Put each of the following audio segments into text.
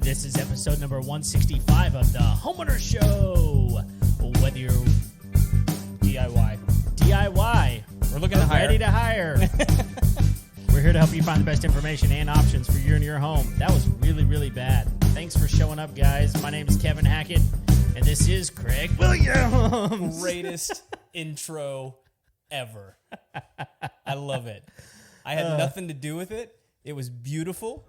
This is episode number 165 of the Homeowners Show. Whether you're DIY, we're looking to hire. Ready to hire. We're here to help you find the best information and options for you and your home. That was really, really bad. Thanks for showing up, guys. My name is Kevin Hackett, and this is Craig Williams. Greatest intro ever. I love it. I had nothing to do with it. It was beautiful.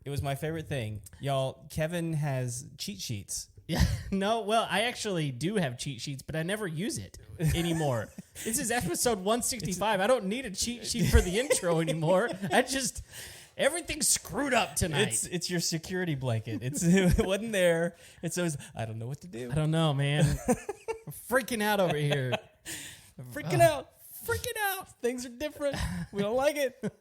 It was my favorite thing. Y'all, Kevin has cheat sheets. Yeah, no, well, I actually do have cheat sheets, but I never use it anymore. This is episode 165. I don't need a cheat sheet for the intro anymore. Everything's screwed up tonight. It's your security blanket. It wasn't there. It says, I don't know what to do. I don't know, man. I'm freaking out over here. Freaking out. Things are different. We don't like it.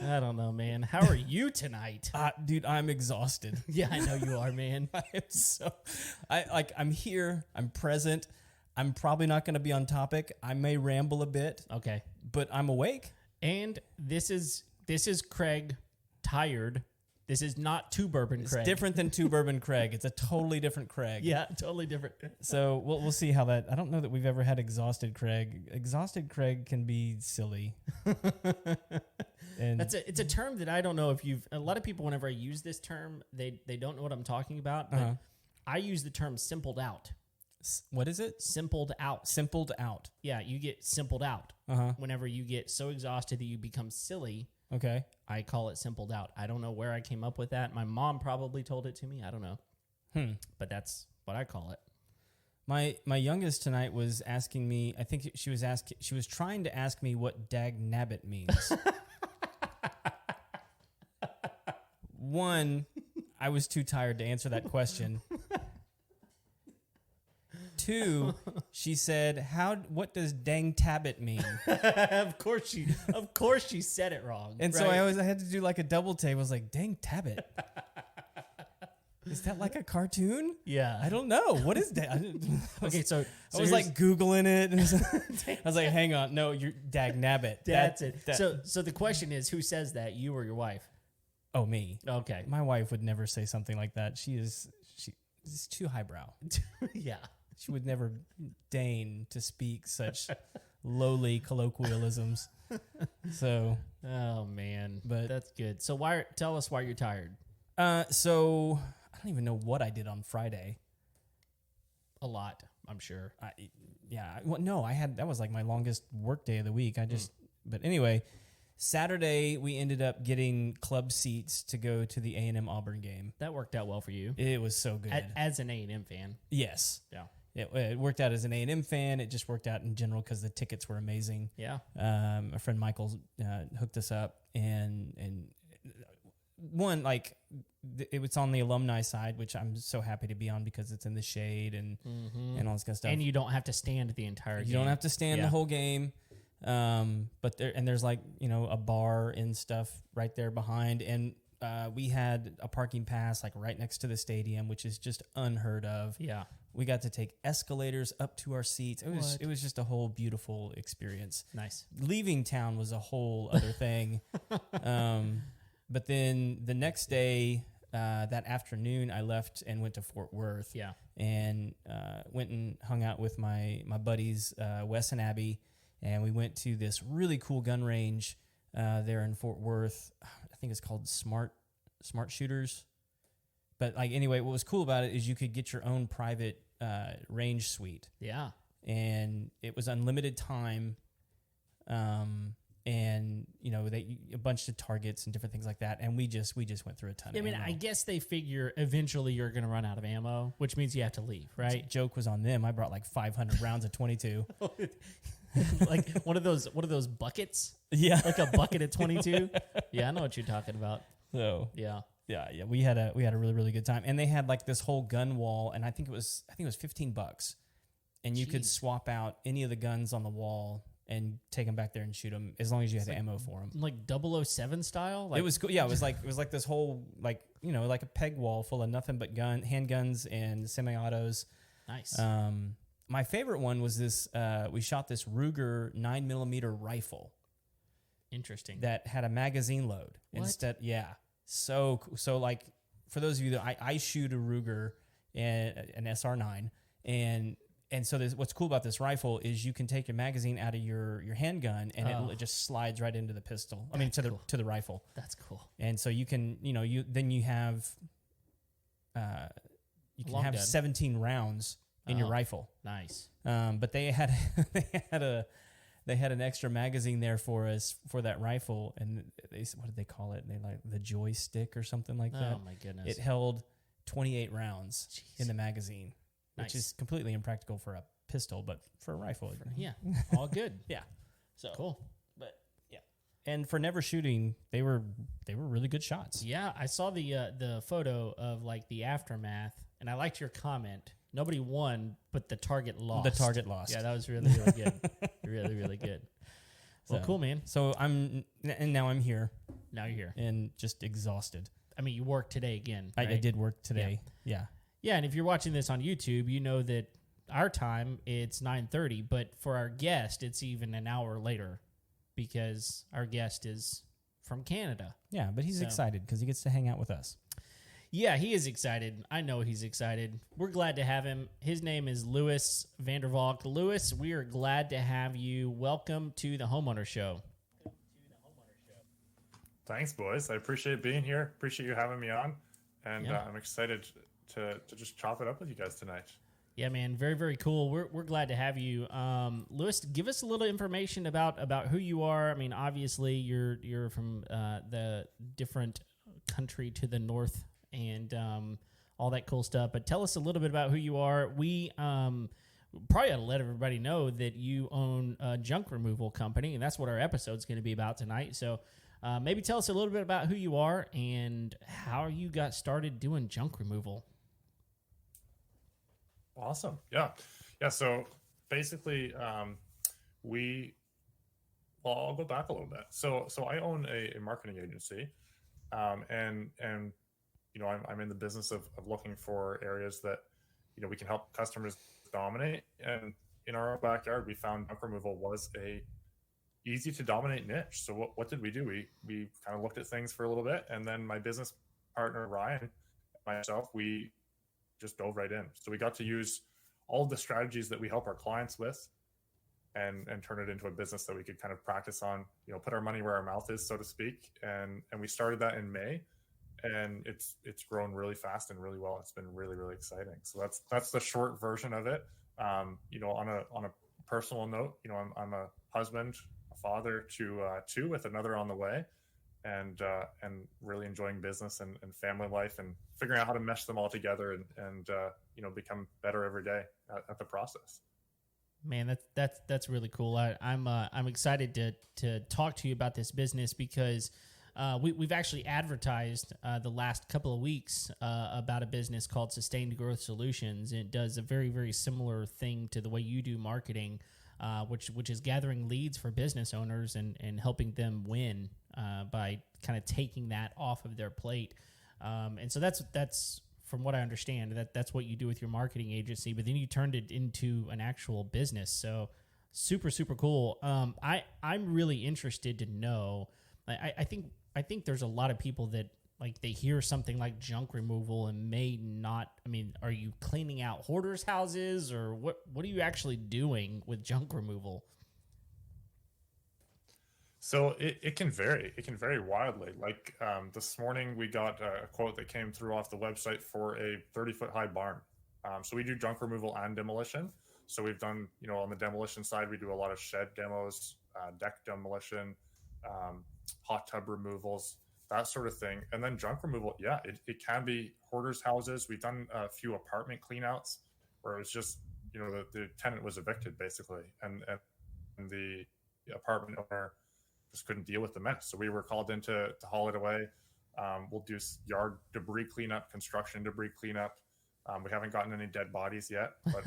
I don't know, man. How are you tonight? Dude, I'm exhausted. Yeah, I know you are, man. I'm here. I'm present. I'm probably not going to be on topic. I may ramble a bit. Okay. But I'm awake. And this is Craig tired. This is not Two Bourbon Craig. It's different than Two Bourbon Craig. It's a totally different Craig. Yeah, totally different. So we'll see how that. I don't know that we've ever had exhausted Craig. Exhausted Craig can be silly. And it's a term that I don't know if you've. A lot of people, whenever I use this term, they don't know what I'm talking about. But I use the term simpled out. What is it? Simpled out. Simpled out. Yeah, you get simpled out. Whenever you get so exhausted that you become silly. Okay. I call it simpled out. I don't know where I came up with that. My mom probably told it to me. I don't know. But that's what I call it. My youngest tonight was asking me, I think she was trying to ask me what dag nabbit means. One, I was too tired to answer that question. Two, she said, what does dang tabbit mean? Of course she said it wrong. And so I had to do like a double take. I was like, dang tabbit. Is that like a cartoon? Yeah. I don't know. What is that? Okay, so I was like Googling it. And I was like, hang on. No, you're dag nabbit. That's it. So the question is, who says that, you or your wife? Oh, me. Okay. My wife would never say something like that. She's too highbrow. Yeah. She would never deign to speak such lowly colloquialisms. So, oh man, but that's good. So tell us why you're tired. So I don't even know what I did on Friday. A lot, I'm sure. That was like my longest work day of the week. But anyway, Saturday we ended up getting club seats to go to the A&M Auburn game. That worked out well for you. It was so good. As an A&M fan. Yes. Yeah. It worked out as an A&M fan. It just worked out in general because the tickets were amazing. Yeah. A friend Michael hooked us up, and one, like, it was on the alumni side, which I'm so happy to be on because it's in the shade and all this kind of stuff. And you don't have to stand the entire game. You don't have to stand the whole game. But there's like, a bar and stuff right there behind, and we had a parking pass like right next to the stadium, which is just unheard of. Yeah. We got to take escalators up to our seats. It was just a whole beautiful experience. Nice. Leaving town was a whole other thing. But then the next day, that afternoon, I left and went to Fort Worth. Yeah. And went and hung out with my buddies, Wes and Abby, and we went to this really cool gun range there in Fort Worth. I think it's called Smart Shooters. But anyway, what was cool about it is you could get your own private range suite. Yeah. And it was unlimited time. And a bunch of targets and different things like that. And we just went through a ton of ammo. I guess they figure eventually you're going to run out of ammo, which means you have to leave, right? Joke was on them. I brought like 500 rounds of 22. Like one of those buckets? Yeah. Like a bucket of 22? Yeah, I know what you're talking about. So yeah. Yeah, we had a really, really good time. And they had like this whole gun wall, and I think it was $15. And you could swap out any of the guns on the wall and take them back there and shoot them as long as you had the ammo for them. Like 007 style? It was cool. Yeah, it was like this whole like a peg wall full of nothing but handguns and semi-autos. Nice. My favorite one was this. We shot this Ruger 9mm rifle. Interesting. that had a magazine load instead. Yeah. So like for those of you that I shoot a Ruger and an SR9, and so what's cool about this rifle is you can take your magazine out of your handgun and it just slides right into the pistol. To the rifle. That's cool. And so you can you have Long dead. 17 rounds in your rifle. Nice. But they had an extra magazine there for us for that rifle, and what did they call it? They like the joystick or something like that. Oh my goodness! It held 28 rounds in the magazine, which is completely impractical for a pistol, but for a rifle, all good. Yeah, so cool. But yeah, and for never shooting, they were really good shots. Yeah, I saw the photo of like the aftermath, and I liked your comment. Nobody won, but the target lost. The target lost. Yeah, that was really, really good. Really, really good. Well, cool, man. So now I'm here. Now you're here. And just exhausted. I mean, you worked today again, right? I did work today. Yeah. Yeah, and if you're watching this on YouTube, you know that our time, it's 9:30, but for our guest, it's even an hour later because our guest is from Canada. Yeah, but he's excited because he gets to hang out with us. Yeah, he is excited. I know he's excited. We're glad to have him. His name is Lewis Vandervalk. Lewis, we are glad to have you. Welcome to the Homeowner Show. Thanks, boys. I appreciate being here. Appreciate you having me on. And I'm excited to just chop it up with you guys tonight. Yeah, man. Very, very cool. We're glad to have you. Lewis, give us a little information about who you are. I mean, obviously, you're from the different country to the north and all that cool stuff. But tell us a little bit about who you are. We probably ought to let everybody know that you own a junk removal company, and that's what our episode's going to be about tonight. So maybe tell us a little bit about who you are and how you got started doing junk removal. Awesome. Yeah. So basically, I'll go back a little bit. So I own a marketing agency, and I'm in the business of looking for areas that, we can help customers dominate. And in our backyard, we found junk removal was a easy to dominate niche. So what did we do? We kind of looked at things for a little bit, and then my business partner, Ryan, and myself, we just dove right in. So we got to use all the strategies that we help our clients with and turn it into a business that we could kind of practice on, put our money where our mouth is, so to speak. And we started that in May. And it's grown really fast and really well. It's been really, really exciting. So that's the short version of it. On a personal note, I'm a husband, a father to two with another on the way, and really enjoying business and family life and figuring out how to mesh them all together and become better every day at the process. Man, that's really cool. I'm excited to talk to you about this business because we've actually advertised the last couple of weeks about a business called Sustained Growth Solutions. It does a very, very similar thing to the way you do marketing, which is gathering leads for business owners and helping them win by kind of taking that off of their plate. And so that's from what I understand, that's what you do with your marketing agency. But then you turned it into an actual business. So super, super cool. I'm really interested to know. I think there's a lot of people that like they hear something like junk removal and may not. I mean, are you cleaning out hoarders' houses or what are you actually doing with junk removal? So it can vary. It can vary wildly. Like this morning, we got a quote that came through off the website for a 30-foot high barn. So we do junk removal and demolition. So we've done, on the demolition side, we do a lot of shed demos, deck demolition, hot tub removals, that sort of thing. And then junk removal, it can be hoarders' houses. We've done a few apartment cleanouts where it was just, the tenant was evicted basically, and the apartment owner just couldn't deal with the mess. So we were called in to haul it away. We'll do yard debris cleanup, construction debris cleanup. We haven't gotten any dead bodies yet, but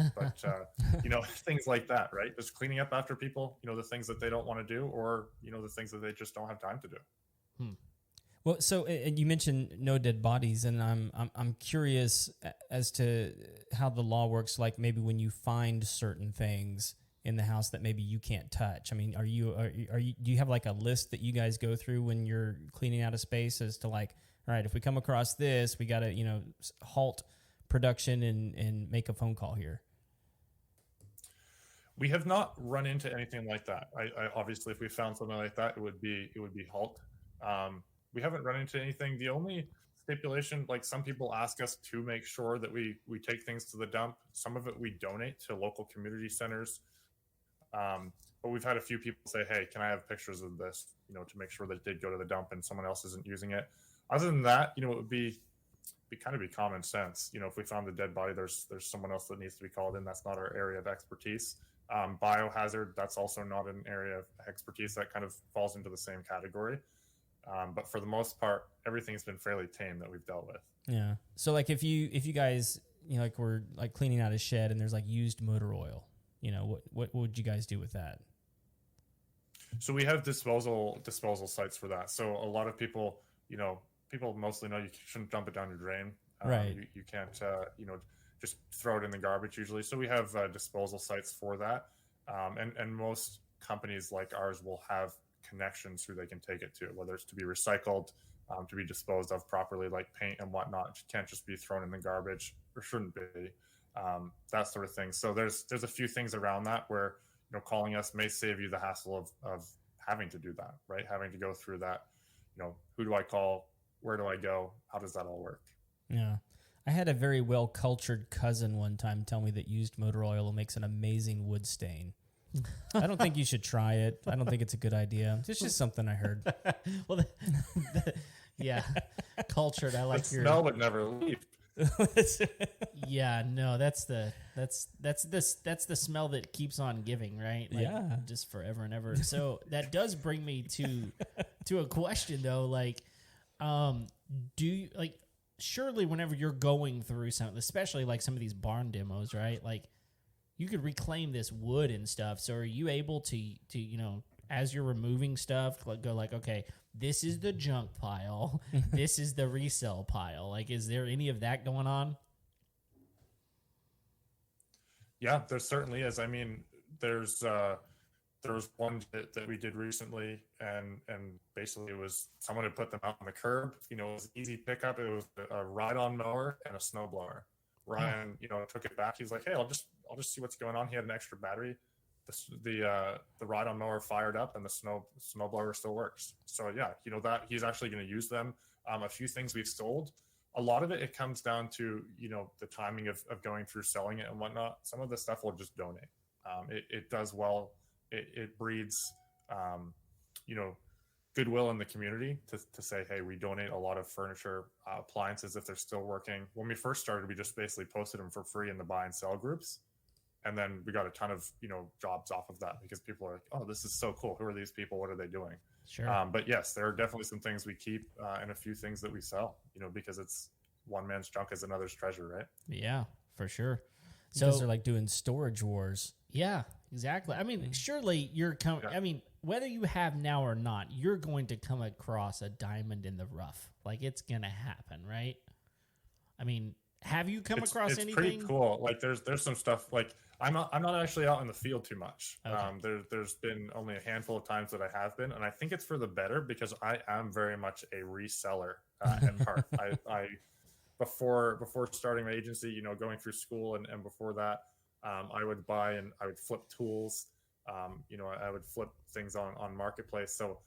things like that, right? Just cleaning up after people, the things that they don't want to do, or the things that they just don't have time to do. Well, so you mentioned no dead bodies, and I'm curious as to how the law works. Like maybe when you find certain things in the house that maybe you can't touch? I mean, are you do you have like a list that you guys go through when you're cleaning out a space as to like, all right, if we come across this, we got to, halt production and make a phone call here? We have not run into anything like that. I obviously, if we found something like that, it would be halt. We haven't run into anything. The only stipulation, like some people ask us to make sure that we take things to the dump. Some of it we donate to local community centers. But we've had a few people say, hey, can I have pictures of this, to make sure that it did go to the dump and someone else isn't using it. Other than that, it would be common sense. If we found a dead body, there's someone else that needs to be called in. That's not our area of expertise. Biohazard, that's also not an area of expertise. That kind of falls into the same category. But for the most part, everything's been fairly tame that we've dealt with. Yeah. So like if you guys, like we're like cleaning out a shed and there's like used motor oil, what would you guys do with that? So we have disposal sites for that. So a lot of people, people mostly know you shouldn't dump it down your drain. Right. You can't, just throw it in the garbage usually. So we have disposal sites for that. And most companies like ours will have connections who they can take it to, whether it's to be recycled, to be disposed of properly, like paint and whatnot. It can't just be thrown in the garbage, or shouldn't be, that sort of thing. So there's a few things around that where, calling us may save you the hassle of having to do that, right? Having to go through that, who do I call? Where do I go? How does that all work? Yeah. I had a very well-cultured cousin one time tell me that used motor oil makes an amazing wood stain. I don't think you should try it. I don't think it's a good idea. It's just something I heard. Well, yeah, cultured. I like your smell would never leave. Yeah, no, that's the smell that keeps on giving, right? Like, yeah, just forever and ever. So that does bring me to a question though. Like, do you surely whenever you're going through something, especially like some of these barn demos, right? Like, you could reclaim this wood and stuff. So are you able to as you're removing stuff, go like, okay, this is the junk pile, this is the resale pile. Like, is there any of that going on? Yeah, there certainly is. I mean, there was one that we did recently, and basically it was someone had put them out on the curb. It was easy pickup. It was a ride-on mower and a snowblower. Ryan, took it back. He's like, hey, I'll just see what's going on. He had an extra battery. The ride-on mower fired up, and the snowblower still works. So yeah, that he's actually going to use them. A few things we've sold. A lot of it comes down to the timing of going through selling it and whatnot. Some of the stuff we'll just donate. It does well. It breeds goodwill in the community to say, hey, we donate a lot of furniture, appliances if they're still working. When we first started, we just basically posted them for free in the buy and sell groups. And then we got a ton of, jobs off of that because people are like, oh, this is so cool. Who are these people? What are they doing? Sure. But yes, there are definitely some things we keep and a few things that we sell, because it's one man's junk is another's treasure, right? Yeah, for sure. So they're like doing storage wars. Yeah, exactly. I mean, surely I mean, whether you have now or not, you're going to come across a diamond in the rough. Like, it's going to happen, right? I mean, have you come across anything? It's pretty cool. Like, there's some stuff. Like, I'm not actually out in the field too much. Okay. There's been only a handful of times that I have been, and I think it's for the better because I am very much a reseller in part. I before starting my agency, going through school and before that, I would buy and I would flip tools. I would flip things on Marketplace. So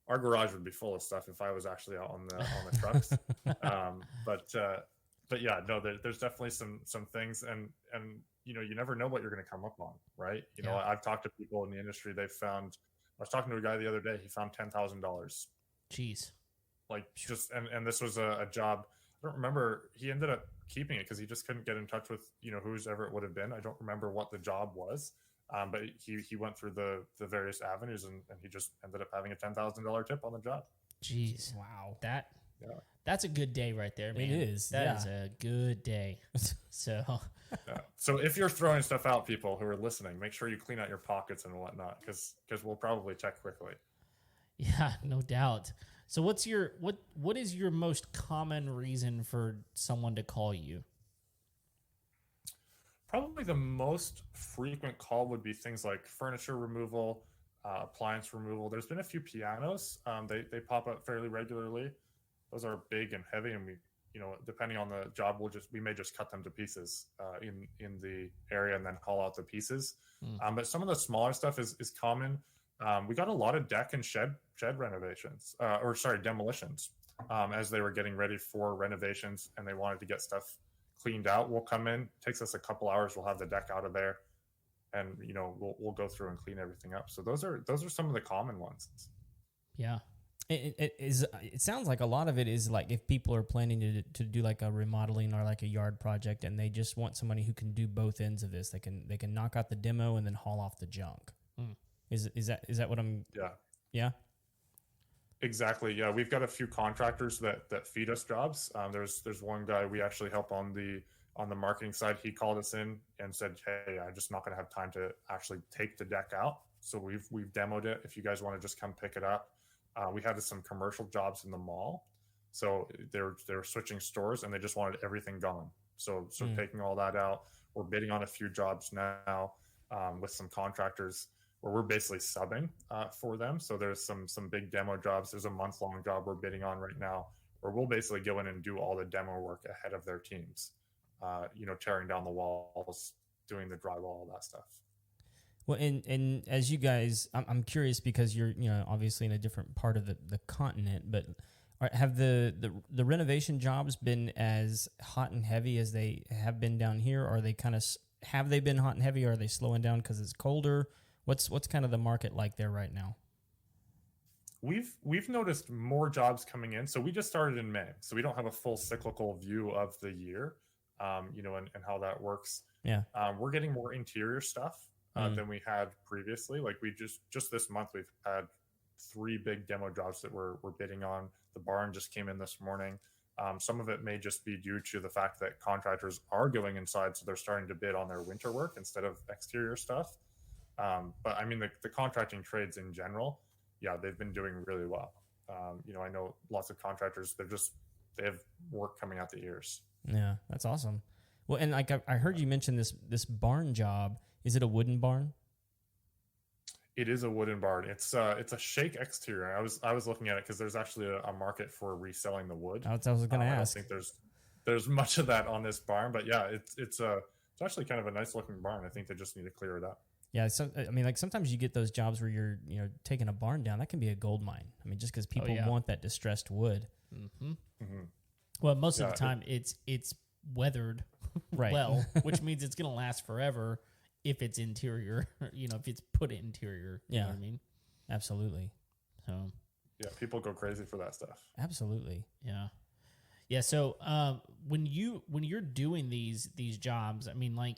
our garage would be full of stuff if I was actually out on the trucks. But yeah, no, there's definitely some things, and you never know what you're going to come up on, right? I've talked to people in the industry. I was talking to a guy the other day. He found $10,000. Jeez. Like, just and this was a job. I don't remember. He ended up keeping it because he just couldn't get in touch with who's ever it would have been. I don't remember what the job was, but he went through the various avenues and he just ended up having a $10,000 tip on the job. Jeez, wow, that's a good day right there, man. It is. That is a good day. So if you're throwing stuff out, people who are listening, make sure you clean out your pockets and whatnot because we'll probably check quickly. Yeah, no doubt. So what is your most common reason for someone to call you? Probably the most frequent call would be things like furniture removal, appliance removal. There's been a few pianos. They pop up fairly regularly. Those are big and heavy, and we, depending on the job, we may just cut them to pieces in the area and then haul out the pieces. But some of the smaller stuff is common. We got a lot of deck and shed renovations, demolitions, as they were getting ready for renovations and they wanted to get stuff cleaned out. We'll come in, takes us a couple hours. We'll have the deck out of there, and we'll go through and clean everything up. So those are some of the common ones. Yeah. It sounds like a lot of it is like if people are planning to do like a remodeling or like a yard project, and they just want somebody who can do both ends of this. They can knock out the demo and then haul off the junk. Is that what I'm? Yeah. Exactly. Yeah, we've got a few contractors that feed us jobs. There's one guy we actually help on the marketing side. He called us in and said, "Hey, I'm just not going to have time to actually take the deck out. So we've demoed it. If you guys want to just come pick it up." We had some commercial jobs in the mall, so they were switching stores and they just wanted everything gone. So taking all that out. We're bidding on a few jobs now with some contractors where we're basically subbing for them. So there's some big demo jobs. There's a month-long job we're bidding on right now where we'll basically go in and do all the demo work ahead of their teams, tearing down the walls, doing the drywall, all that stuff. Well, and as you guys, I'm curious because you're obviously in a different part of the continent, but have the renovation jobs been as hot and heavy as they have been down here? Or are they have they been hot and heavy? Or are they slowing down because it's colder? What's kind of the market like there right now? We've noticed more jobs coming in. So we just started in May, so we don't have a full cyclical view of the year, and how that works. Yeah, we're getting more interior stuff than we had previously. Like we just this month we've had 3 big demo jobs that we're bidding on. The barn just came in this morning. Some of it may just be due to the fact that contractors are going inside, so they're starting to bid on their winter work instead of exterior stuff. But I mean, the contracting trades in general, they've been doing really well. I know lots of contractors, they have work coming out the ears. Yeah, that's awesome. Well, and like I heard you mention this barn job. Is it a wooden barn? It is a wooden barn. It's a shake exterior. I was looking at it because there's actually a market for reselling the wood. I was going to ask. I don't think there's much of that on this barn, but yeah, it's actually kind of a nice looking barn. I think they just need to clear it up. Yeah, so I mean, like sometimes you get those jobs where you're taking a barn down. That can be a gold mine. I mean, just because people want that distressed wood. Mm-hmm. Mm-hmm. Well, most of the time it's weathered well, which means it's going to last forever. If it's interior, if it's put interior, you know what I mean? Absolutely. So, yeah, people go crazy for that stuff. Absolutely. Yeah. Yeah. So, when you're doing these jobs, I mean, like,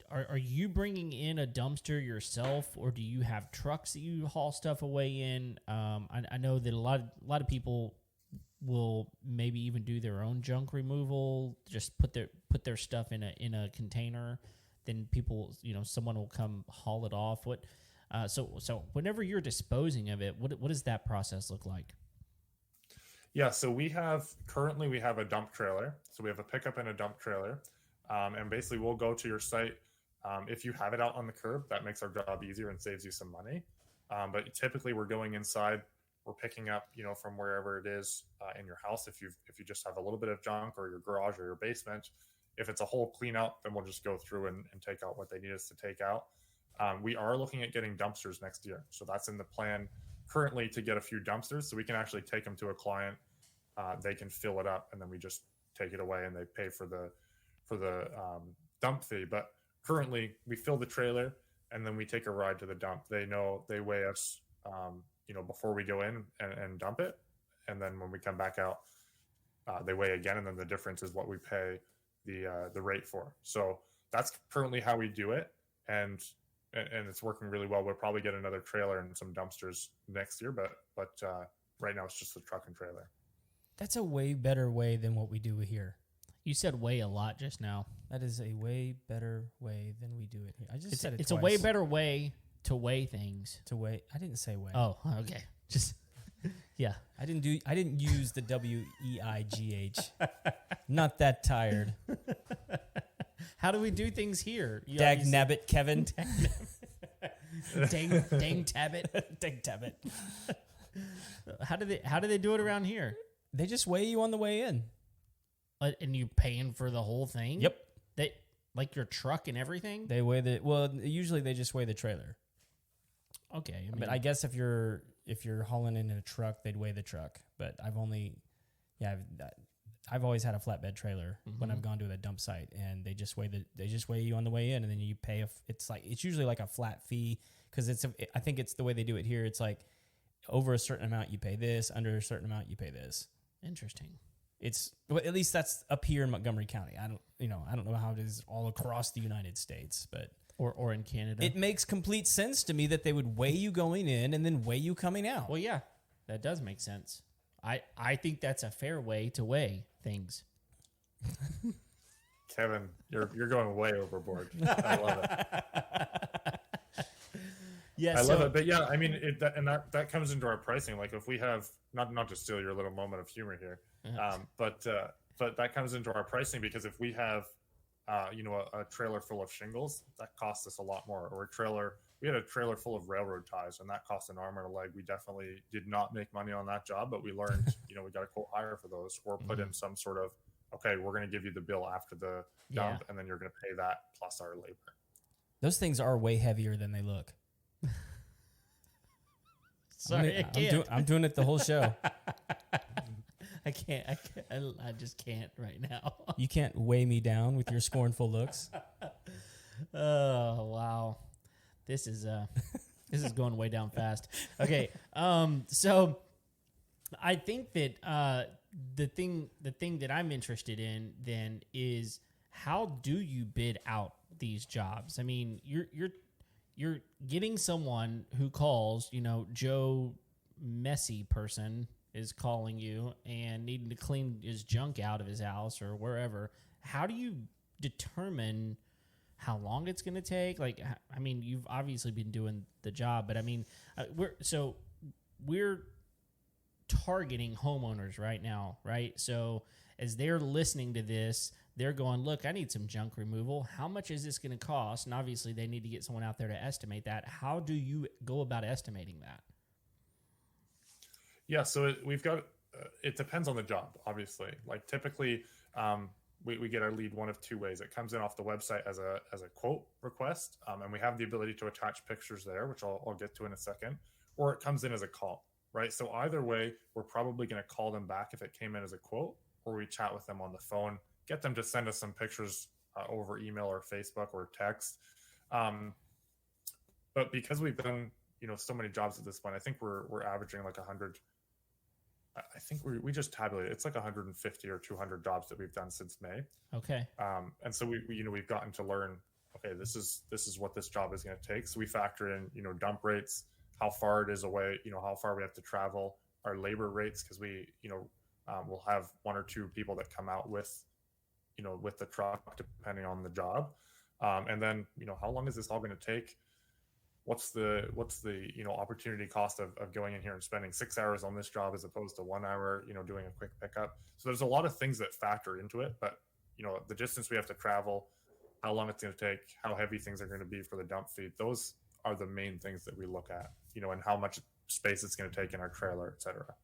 are you bringing in a dumpster yourself, or do you have trucks that you haul stuff away in? I know that a lot of people will maybe even do their own junk removal, just put their stuff in a container. Then people, someone will come haul it off. So whenever you're disposing of it, what does that process look like? Yeah, so currently we have a dump trailer. So we have a pickup and a dump trailer. And basically we'll go to your site. If you have it out on the curb, that makes our job easier and saves you some money. But typically we're going inside, we're picking up, from wherever it is in your house. If you just have a little bit of junk, or your garage or your basement. If it's a whole clean out, then we'll just go through and take out what they need us to take out. We are looking at getting dumpsters next year. So that's in the plan currently, to get a few dumpsters so we can actually take them to a client. They can fill it up and then we just take it away and they pay for the dump fee. But currently we fill the trailer and then we take a ride to the dump. They weigh us, before we go in and dump it. And then when we come back out, they weigh again. And then the difference is what we pay the rate for. So that's currently how we do it, and it's working really well. We'll probably get another trailer and some dumpsters next year, but right now it's just the truck and trailer. That's a way better way than what we do here. You said "way" a lot just now. That is a way better way than we do it here. I just said it It's twice. a way better way to weigh things. To weigh. I didn't say weigh. Oh, okay. Just yeah. I didn't use the WEIGH. Not that tired. How do we do things here? You Dag obviously- nabbit, Kevin. dang tabbit. Dag tabbit. How do they do it around here? They just weigh you on the way in. And you paying for the whole thing? Yep. They like your truck and everything? They weigh usually they just weigh the trailer. Okay. But I guess if you're hauling in a truck, they'd weigh the truck. But I've always had a flatbed trailer when I've gone to a dump site, and they just weigh you on the way in, and then you pay. It's usually like a flat fee because I think it's the way they do it here. It's like over a certain amount you pay this, under a certain amount you pay this. Interesting. At least that's up here in Montgomery County. I don't know how it is all across the United States, but or in Canada. it makes complete sense to me that they would weigh you going in and then weigh you coming out. Well, yeah, that does make sense. I think that's a fair way to weigh things. Kevin, you're going way overboard. I love it. Yeah, I love it. But yeah, I mean, that comes into our pricing. Like if we have not to steal your little moment of humor here, but that comes into our pricing because if we have, a trailer full of shingles, that costs us a lot more. Or we had a trailer full of railroad ties, and that cost an arm and a leg. We definitely did not make money on that job, but we learned, we got to quote higher for those, or put in some sort of, okay, we're going to give you the bill after the dump, and then you're going to pay that plus our labor. Those things are way heavier than they look. Sorry, I'm doing it the whole show. I can't. I just can't right now. You can't weigh me down with your scornful looks. Oh wow, this is going way down fast. Okay, so I think that the thing that I'm interested in then is how do you bid out these jobs? I mean, you're getting someone who calls, Joe Messy person is calling you and needing to clean his junk out of his house or wherever. How do you determine how long it's going to take? Like, I mean, you've obviously been doing the job, but I mean, we're targeting homeowners right now, right? So as they're listening to this, they're going, look, I need some junk removal. How much is this going to cost? And obviously they need to get someone out there to estimate that. How do you go about estimating that? Yeah, so it depends on the job, obviously. Like typically, we get our lead one of two ways. It comes in off the website as a quote request, and we have the ability to attach pictures there, which I'll get to in a second, or it comes in as a call, right? So either way, we're probably going to call them back if it came in as a quote, or we chat with them on the phone, get them to send us some pictures over email or Facebook or text. But because we've done, so many jobs at this point, I think we're averaging like 100. I think we just tabulated. It's like 150 or 200 jobs that we've done since May. Okay. And so we've gotten to learn, okay, this is what this job is going to take. So we factor in, dump rates, how far it is away, how far we have to travel, our labor rates, because we, we'll have one or two people that come out with the truck, depending on the job. And then, how long is this all going to take? What's the opportunity cost of going in here and spending 6 hours on this job as opposed to 1 hour, doing a quick pickup. So there's a lot of things that factor into it, but the distance we have to travel, how long it's going to take, how heavy things are going to be for the dump feed. Those are the main things that we look at, and how much space it's going to take in our trailer, et cetera.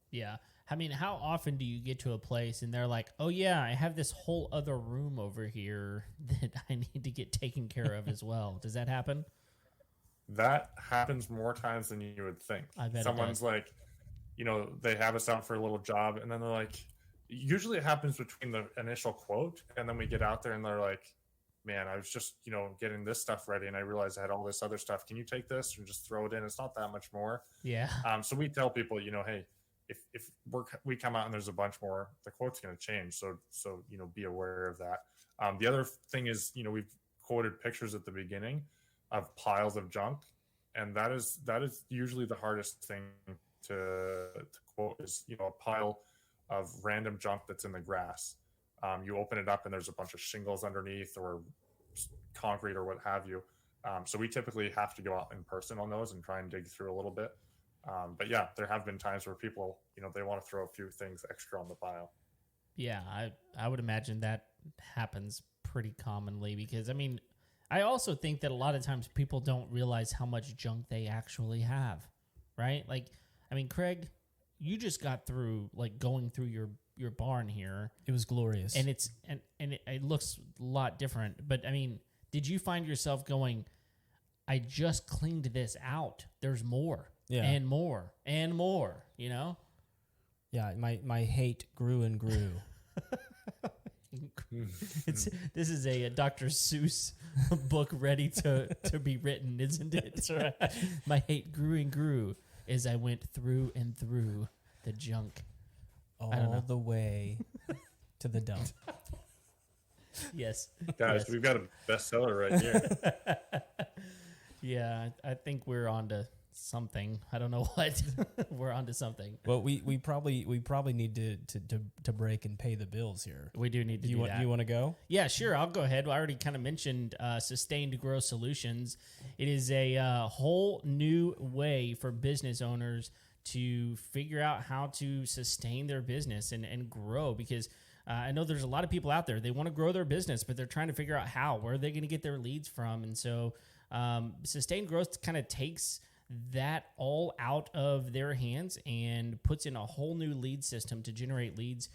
Yeah. I mean, how often do you get to a place and they're like, oh yeah, I have this whole other room over here that I need to get taken care of as well. Does that happen? That happens more times than you would think. I bet someone's like, they have us out for a little job, and then they're like, usually it happens between the initial quote, and then we get out there and they're like, man, I was just, getting this stuff ready, and I realized I had all this other stuff. Can you take this and just throw it in? It's not that much more. Yeah. So we tell people, hey, if we come out and there's a bunch more, the quote's going to change. So be aware of that. The other thing is, we've quoted pictures at the beginning of piles of junk, and that is usually the hardest thing to quote is a pile of random junk that's in the grass. You open it up and there's a bunch of shingles underneath or concrete or what have you. So we typically have to go out in person on those and try and dig through a little bit. But yeah, there have been times where people they want to throw a few things extra on the pile. Yeah, I would imagine that happens pretty commonly because, I mean, I also think that a lot of times people don't realize how much junk they actually have, right? Like, I mean, Craig, you just got through like going through your barn here. It was glorious. And it looks a lot different. But I mean, did you find yourself going, I just cleaned this out. There's more and more and more, you know? Yeah, my hate grew and grew. This is a Dr. Seuss book ready to be written, isn't it? That's right. My hate grew and grew as I went through and through the junk. All the way to the dump. Yes. Guys, yes. we've got a bestseller right here. Yeah, I think we're on to something. I don't know what. We're on to something. Well, we probably need to break and pay the bills here. We do need to do that. You want to go? Yeah, sure. I'll go ahead. I already kind of mentioned Sustained Growth Solutions. It is a whole new way for business owners to figure out how to sustain their business and grow, because I know there's a lot of people out there. They want to grow their business, but they're trying to figure out how. Where are they going to get their leads from? And so Sustained Growth kind of takes that all out of their hands and puts in a whole new lead system to generate leads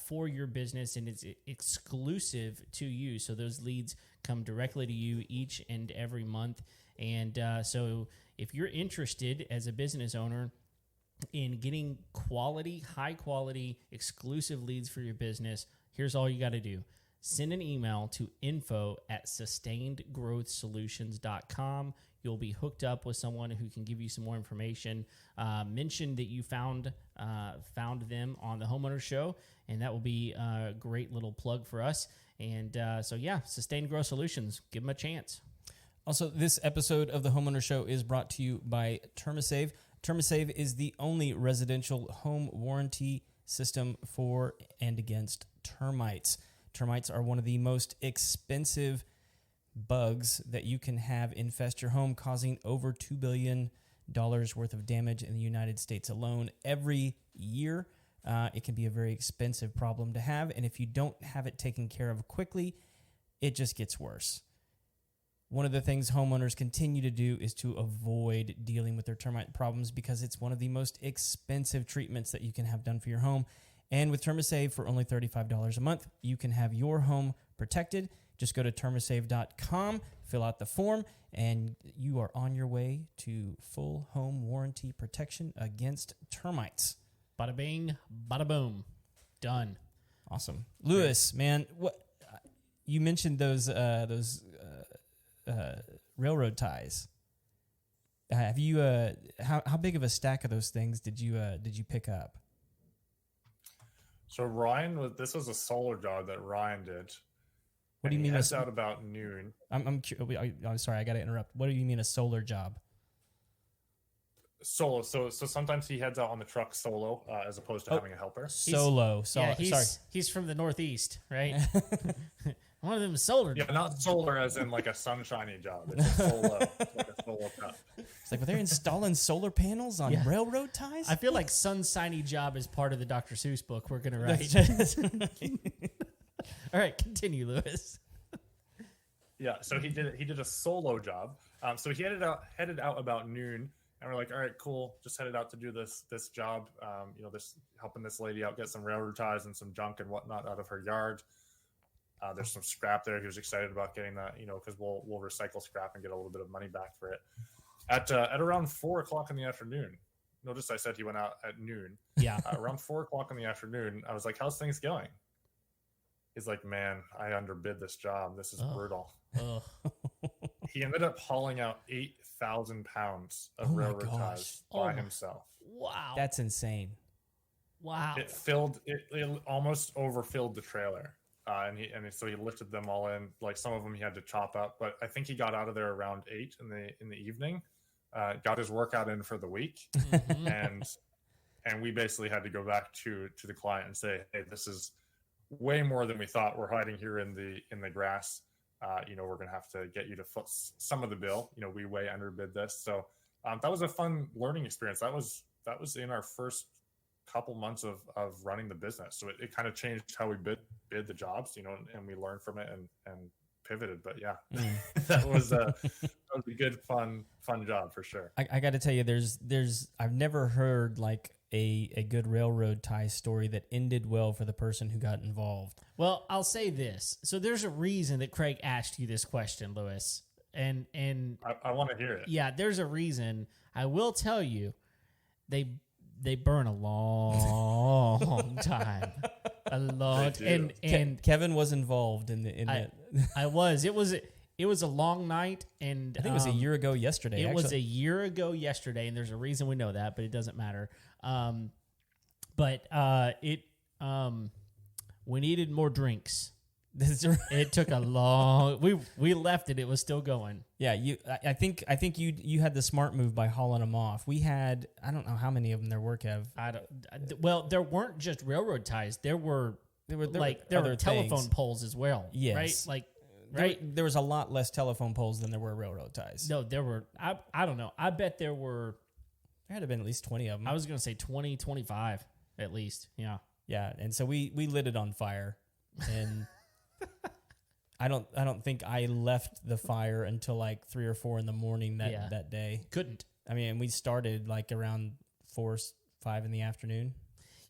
for your business, and it's exclusive to you. So those leads come directly to you each and every month. And so if you're interested as a business owner in getting quality, high quality, exclusive leads for your business, here's all you got to do. Send an email to info@sustainedgrowthsolutions.com. You'll be hooked up with someone who can give you some more information. Mention that you found them on the Homeowners Show, and that will be a great little plug for us. And Sustained Growth Solutions. Give them a chance. Also, this episode of the Homeowner Show is brought to you by TermaSave. TermaSave is the only residential home warranty system for and against termites. Termites are one of the most expensive bugs that you can have infest your home, causing over $2 billion worth of damage in the United States alone every year. It can be a very expensive problem to have, and if you don't have it taken care of quickly, it just gets worse. One of the things homeowners continue to do is to avoid dealing with their termite problems because it's one of the most expensive treatments that you can have done for your home. And with TermaSave, for only $35 a month, you can have your home protected. Just go to termasave.com, fill out the form, and you are on your way to full home warranty protection against termites. Bada bing, bada boom. Done. Awesome. Lewis, man, what you mentioned those railroad ties. Have you how big of a stack of those things did you pick up? So this was a solar job that Ryan did. What do you mean? He heads out about noon. I'm sorry, I got to interrupt. What do you mean a solar job? Solo. So sometimes he heads out on the truck solo as opposed to having a helper. Sorry. He's from the Northeast, right? One of them is solar. Yeah, not solar as in like a sunshiny job. It's a solo, like a solo cup. It's like, were they installing solar panels on railroad ties? I feel like sunshiny job is part of the Dr. Seuss book we're gonna write. All right, continue, Lewis. Yeah, so he did a solo job. So he headed out about noon, and we're like, all right, cool. Just headed out to do this job. Helping this lady out get some railroad ties and some junk and whatnot out of her yard. There's some scrap there. He was excited about getting that, because we'll recycle scrap and get a little bit of money back for it. At around 4:00 in the afternoon. Notice I said he went out at noon. Yeah. Around 4:00 in the afternoon, I was like, "How's things going?" He's like, "Man, I underbid this job. This is brutal." He ended up hauling out 8,000 pounds of railroad ties by himself. Wow, that's insane. Wow. It almost overfilled the trailer. So he lifted them all in. Like some of them he had to chop up, but I think he got out of there around 8 in the evening. Got his workout in for the week, and we basically had to go back to the client and say, "Hey, this is way more than we thought. We're hiding here in the grass. We're gonna have to get you to foot some of the bill. We way underbid this." So that was a fun learning experience. That was in our first couple months of running the business. So it kind of changed how we bid the jobs, and we learned from it and pivoted. But yeah, that was a good, fun job for sure. I got to tell you, I've never heard like a good railroad tie story that ended well for the person who got involved. Well, I'll say this. So there's a reason that Craig asked you this question, Lewis. And I want to hear it. Yeah, there's a reason. I will tell you, they burn a long time. A long and Kevin was involved in that. I was. It was a long night, and I think it was a year ago yesterday. It was a year ago yesterday, and there's a reason we know that, but it doesn't matter. We needed more drinks. It took a long. We left it. It was still going. Yeah, I think you had the smart move by hauling them off. We had, I don't know how many of them there were, Kev. Well, there weren't just railroad ties. There were telephone poles as well. Yes, right. There was a lot less telephone poles than there were railroad ties. No, there were. I don't know. I bet there were. There had to have been at least 20 of them. I was going to say 20, 25 at least. Yeah. Yeah, and so we lit it on fire, and I don't think I left the fire until like 3 or 4 in the morning that day. Couldn't. I mean, we started like around 4, 5 in the afternoon.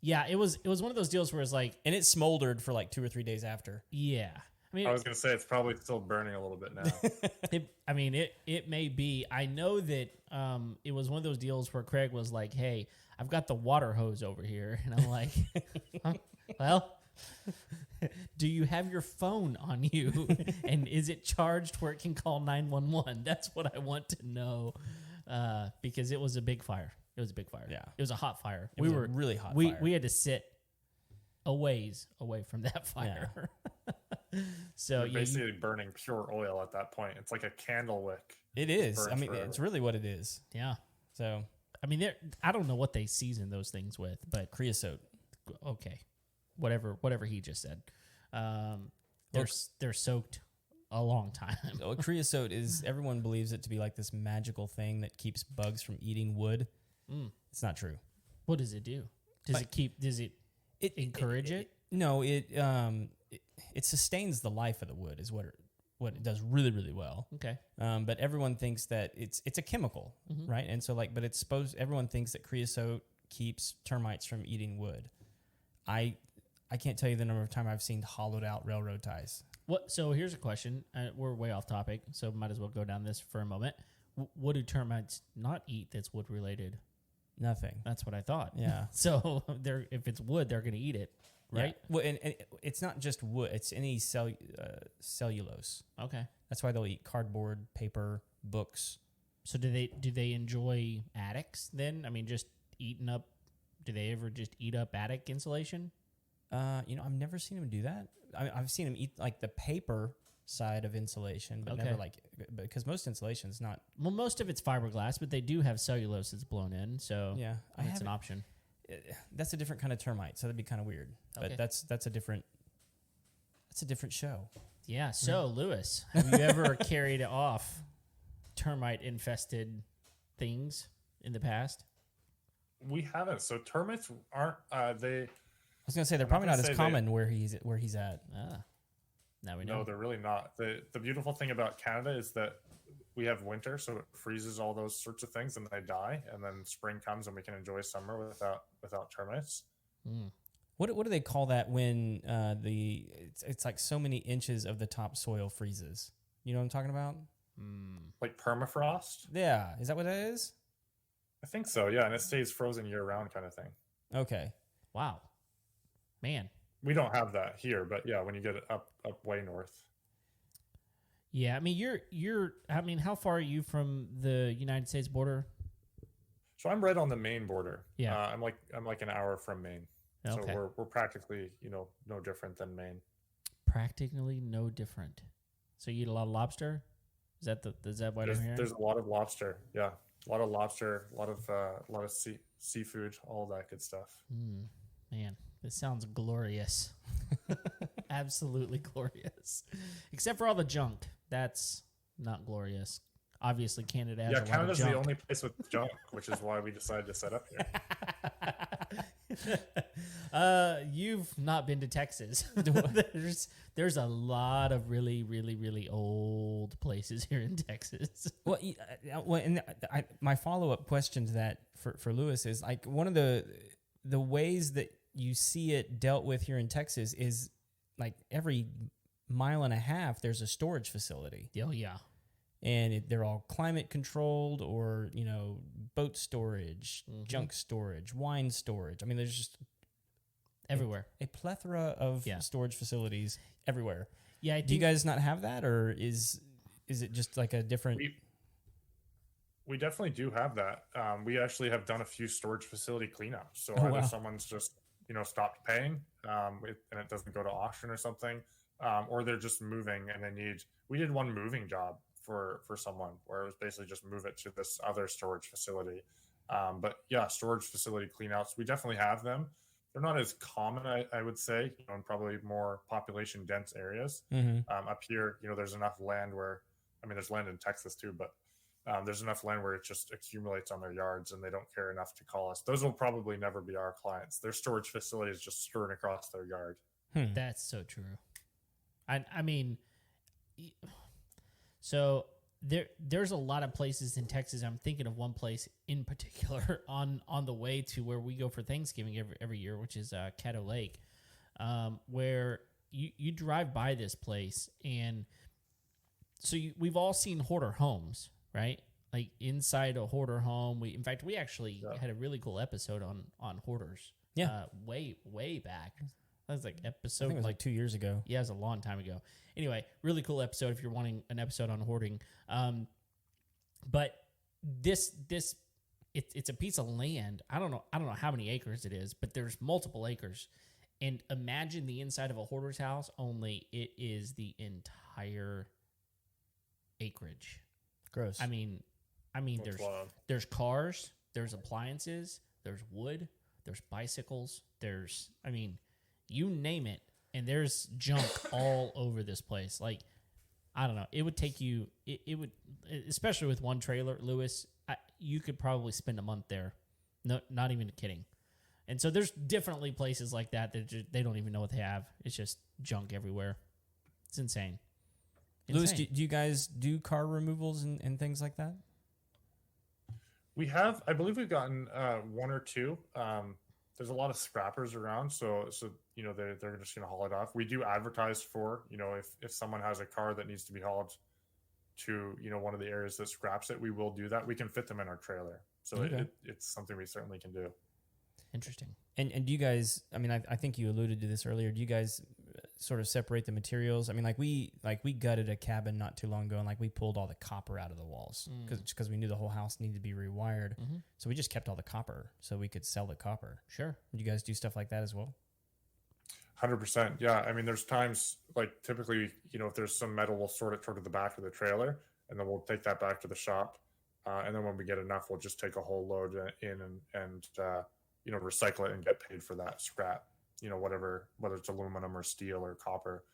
Yeah, it was one of those deals where it's like, and it smoldered for like 2 or 3 days after. Yeah. I mean, I was going to say it's probably still burning a little bit now. It may be. I know that it was one of those deals where Craig was like, "Hey, I've got the water hose over here," and I'm like, "Well, do you have your phone on you, and is it charged where it can call 911?" That's what I want to know, because it was a big fire. It was a big fire. Yeah, it was a hot fire. It was a really hot fire. We had to sit a ways away from that fire. Yeah. So you're basically burning pure oil at that point. It's like a candle wick. It is. I mean, it's really what it is. Yeah. So, I mean, I don't know what they season those things with, but creosote. Okay, whatever he just said. They're soaked a long time. So creosote is, everyone believes it to be like this magical thing that keeps bugs from eating wood. It's not true. What does it do? Does it encourage it? No, it sustains the life of the wood is what it does really, really well. Okay. But everyone thinks that it's a chemical, right? And so but it's everyone thinks that creosote keeps termites from eating wood. I can't tell you the number of times I've seen hollowed out railroad ties. So here's a question. We're way off topic, so might as well go down this for a moment. What do termites not eat that's wood related? Nothing. That's what I thought. Yeah. So if it's wood, they're going to eat it, right? Yeah. Well, and it's not just wood; it's any cellulose. Okay. That's why they'll eat cardboard, paper, books. So do they enjoy attics then? I mean, just eating up. Do they ever just eat up attic insulation? I've never seen them do that. I've seen them eat like the paper side of insulation, but never because most insulation is not. Well, most of it's fiberglass, but they do have cellulose that's blown in, so yeah, it's an option. That's a different kind of termite, so that'd be kind of weird. Okay. But that's a different show. Yeah. So Lewis, have you ever carried off termite infested things in the past? We haven't. So termites aren't. They. I was gonna say they're probably not as common where he's at. Now we know. No, they're really not. The beautiful thing about Canada is that we have winter, so it freezes all those sorts of things and they die, and then spring comes and we can enjoy summer without termites. What do they call that when it's like so many inches of the topsoil freezes? You know what I'm talking about? Like permafrost? Yeah, is that what that is? I think so. Yeah, and it stays frozen year round, kind of thing. Okay. Wow, man. We don't have that here, but yeah, when you get up way north. Yeah, I mean you're. I mean, how far are you from the United States border? So I'm right on the Maine border. Yeah, I'm like an hour from Maine. Okay. So we're practically no different than Maine. Practically no different. So you eat a lot of lobster? Is that what I'm hearing? There's a lot of lobster. Yeah, a lot of lobster, a lot of seafood, all that good stuff. Man, this sounds glorious. Absolutely glorious. Except for all the junk. That's not glorious. Obviously, Canada has a lot of junk. Canada's the only place with junk, which is why we decided to set up here. You've not been to Texas. there's a lot of really, really, really old places here in Texas. Well, my follow-up question to that for Lewis is like one of the ways that you see it dealt with here in Texas is like every mile and a half there's a storage facility. Oh yeah. And they're all climate controlled or, boat storage, junk storage, wine storage. I mean, there's just everywhere a plethora of storage facilities everywhere. Yeah. Do you guys not have that, or is it just like a different? We definitely do have that. We actually have done a few storage facility cleanups. So someone's just stopped paying, and it doesn't go to auction or something, or they're just moving and we did one moving job for someone where it was basically just move it to this other storage facility. But yeah, storage facility cleanouts, we definitely have them. They're not as common, I would say, in probably more population dense areas. Up here, there's enough land where, there's land in Texas too, but there's enough land where it just accumulates on their yards and they don't care enough to call us. Those will probably never be our clients. Their storage facility is just strewn across their yard. That's so true. I mean, so there's a lot of places in Texas. I'm thinking of one place in particular on the way to where we go for Thanksgiving every year, which is Caddo Lake, where you drive by this place. And so we've all seen hoarder homes, right? Like inside a hoarder home. In fact, we actually had a really cool episode on hoarders. Yeah. Way back. That was like episode. I think it was like 2 years ago. Yeah, it was a long time ago. Anyway, really cool episode if you're wanting an episode on hoarding. But it's a piece of land. I don't know how many acres it is, but there's multiple acres. And imagine the inside of a hoarder's house, only it is the entire acreage. Gross. I mean, there's cars, there's appliances, there's wood, there's bicycles, you name it, and there's junk all over this place. Like, I don't know. It would take you, it would, especially with one trailer, Lewis, you could probably spend a month there. No, not even kidding. And so there's definitely places like that they don't even know what they have. It's just junk everywhere. It's insane. Lewis, do you guys do car removals and things like that? We have, I believe we've gotten one or two. There's a lot of scrappers around, so they're just going to haul it off. We do advertise for, if someone has a car that needs to be hauled to, one of the areas that scraps it, we will do that. We can fit them in our trailer. So it's something we certainly can do. Interesting. And do you guys, I think you alluded to this earlier, do you guys sort of separate the materials? We gutted a cabin not too long ago, and we pulled all the copper out of the walls because we knew the whole house needed to be rewired. So we just kept all the copper so we could sell the copper. Sure. Do you guys do stuff like that as well? 100%. Yeah. There's times typically, if there's some metal, we'll sort it toward the back of the trailer, and then we'll take that back to the shop. And then when we get enough, we'll just take a whole load in and recycle it and get paid for that scrap. Whether it's aluminum or steel or copper.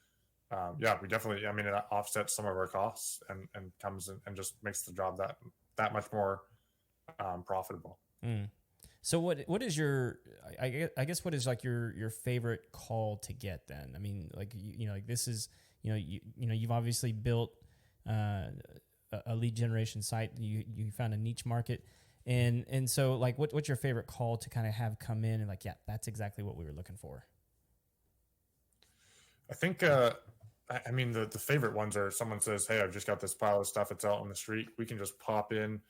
We definitely, it offsets some of our costs and comes in and just makes the job that much more profitable. So what is your, I guess what is your favorite call to get then? This is, you've obviously built a lead generation site. You found a niche market. And so what's your favorite call to kind of have come in and that's exactly what we were looking for? I think, the favorite ones are someone says, hey, I've just got this pile of stuff. It's out on the street. We can just pop in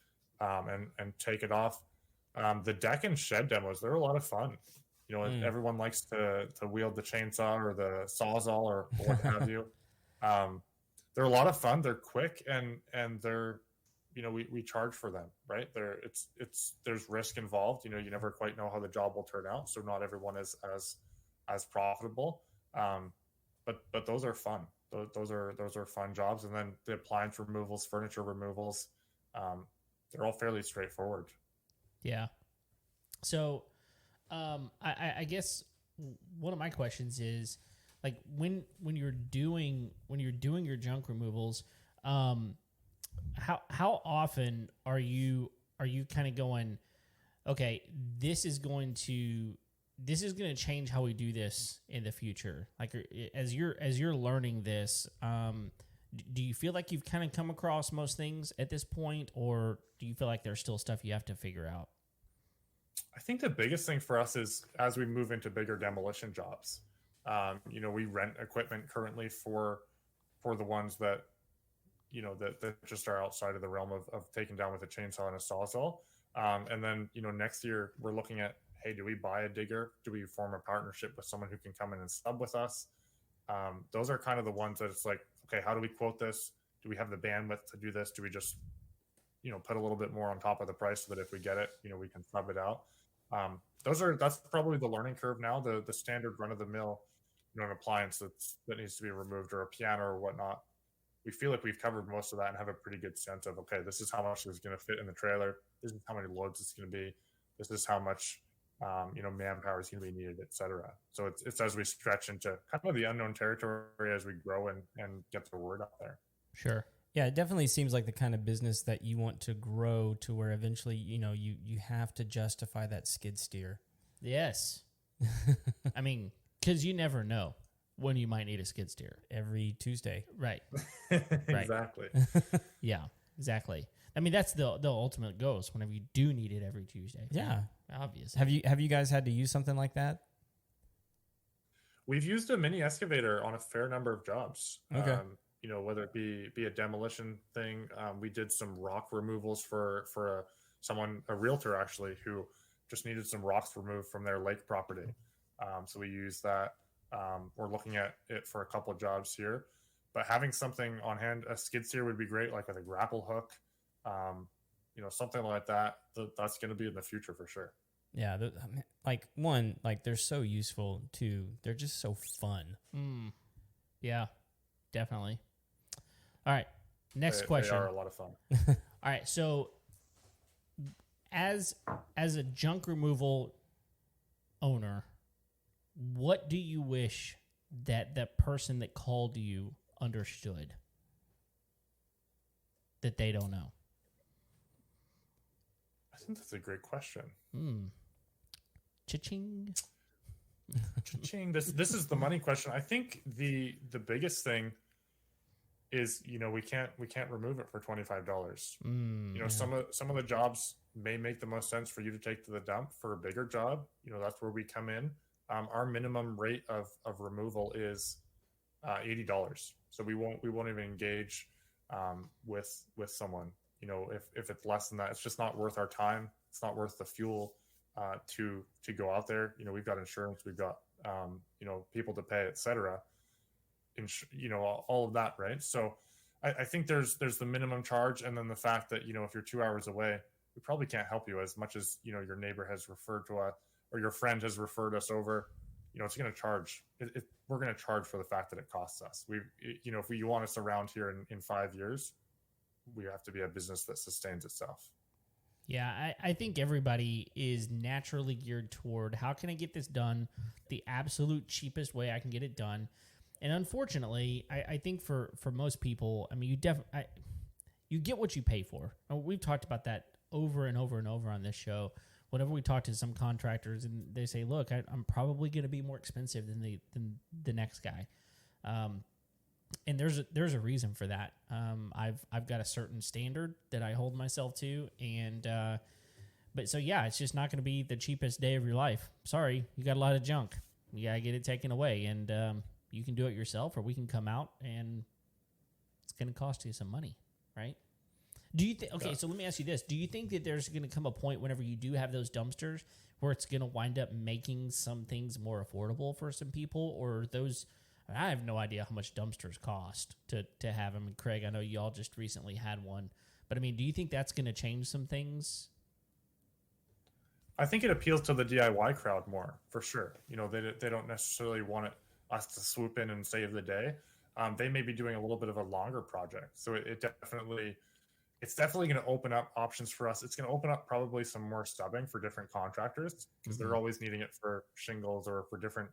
and take it off. The deck and shed demos, they're a lot of fun. Everyone likes to wield the chainsaw or the sawzall or what have you. They're a lot of fun. They're quick and they're, we charge for them, right? There's risk involved. You never quite know how the job will turn out. So not everyone is as profitable. But those are fun. Those are fun jobs. And then the appliance removals, furniture removals, they're all fairly straightforward. Yeah. So, I guess one of my questions is when you're doing your junk removals, how often are you kind of going, okay, this is going to this is going to change how we do this in the future. Like as you're learning this, do you feel like you've kind of come across most things at this point, or do you feel like there's still stuff you have to figure out? I think the biggest thing for us is as we move into bigger demolition jobs, we rent equipment currently for the ones that, that just are outside of the realm of taking down with a chainsaw and a sawzall. And then, next year we're looking at, hey, do we buy a digger? Do we form a partnership with someone who can come in and sub with us? Those are kind of the ones that it's like, okay, how do we quote this? Do we have the bandwidth to do this? Do we just, put a little bit more on top of the price so that if we get it, we can sub it out? That's probably the learning curve now. The standard run of the mill, an appliance that needs to be removed, or a piano or whatnot. We feel like we've covered most of that and have a pretty good sense of, okay, this is how much is going to fit in the trailer. This is how many loads it's going to be. This is how much, manpower is going to be needed, et cetera. So it's as we stretch into kind of the unknown territory as we grow and get the word out there. Sure. Yeah, it definitely seems like the kind of business that you want to grow to where eventually, you have to justify that skid steer. Yes. I mean, because you never know when you might need a skid steer. Every Tuesday. Right. Exactly. Yeah, exactly. I mean, that's the ultimate goal is whenever you do need it every Tuesday. Yeah. Obviously. Have you guys had to use something like that? We've used a mini excavator on a fair number of jobs. Okay. Whether it be a demolition thing. We did some rock removals for a realtor actually, who just needed some rocks removed from their lake property. So we used that. We're looking at it for a couple of jobs here, but having something on hand, a skid steer would be great, like with a grapple hook, something like that. That's going to be in the future for sure. Yeah. They're so useful. Two, they're just so fun. Yeah, definitely. All right. Next question. They are a lot of fun. All right. So as a junk removal owner, what do you wish that person that called you understood that they don't know? I think that's a great question. Cha-ching. Cha-ching. This is the money question. I think the biggest thing is, we can't remove it for $25. Some of the jobs may make the most sense for you to take to the dump. For a bigger job, that's where we come in. Our minimum rate of removal is $80. So we won't even engage with someone. If it's less than that, it's just not worth our time. It's not worth the fuel to go out there. We've got insurance, we've got people to pay, etc. All of that, right? So I think there's the minimum charge, and then the fact that if you're 2 hours away, we probably can't help you as much as your neighbor has referred to us, or your friend has referred us over. It's going to charge. We're going to charge for the fact that it costs us. If you want us around here in 5 years, we have to be a business that sustains itself. Yeah, I think everybody is naturally geared toward how can I get this done the absolute cheapest way I can get it done. And unfortunately, I think for most people, I mean, you get what you pay for. We've talked about that over and over and over on this show. Whenever we talk to some contractors and they say, look, I'm probably going to be more expensive than the next guy. And there's a reason for that. I've got a certain standard that I hold myself to. And, but so yeah, it's just not going to be the cheapest day of your life. Sorry. You got a lot of junk. You got to get it taken away. And, you can do it yourself, or we can come out, and it's going to cost you some money, right? Do you think? Okay, so let me ask you this: do you think that there's going to come a point whenever you do have those dumpsters where it's going to wind up making some things more affordable for some people, or those? I have no idea how much dumpsters cost to have them. And Craig, I know you all just recently had one, but I mean, do you think that's going to change some things? I think it appeals to the DIY crowd more, for sure. They don't necessarily want us to swoop in and save the day. They may be doing a little bit of a longer project. So it's definitely going to open up options for us. It's going to open up probably some more stubbing for different contractors, because they're always needing it for shingles or for different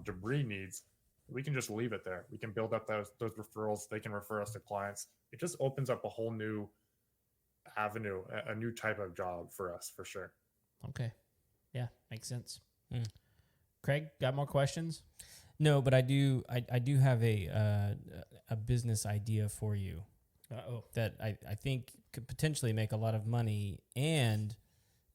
debris needs. We can just leave it there. We can build up those referrals. They can refer us to clients. It just opens up a whole new avenue, a new type of job for us, for sure. Okay. Yeah, makes sense. Craig, got more questions? No, but I do have a business idea for you that I think could potentially make a lot of money and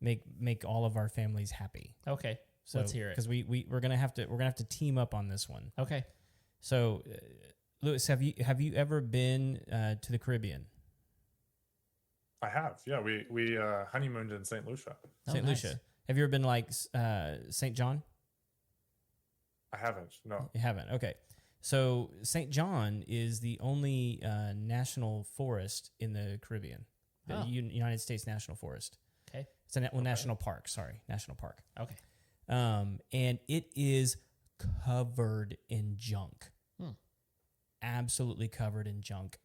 make all of our families happy. Okay, so let's hear it. Because we're gonna have to team up on this one. Okay. So, Lewis, have you ever been to the Caribbean? I have. Yeah, we honeymooned in St. Lucia. St. nice. Lucia. Have you ever been like St. John? I haven't. No. You haven't. Okay. So St. John is the only national forest in the Caribbean, the United States National Forest. Okay. It's a national park. Sorry, national park. Okay. And it is covered in junk. Absolutely covered in junk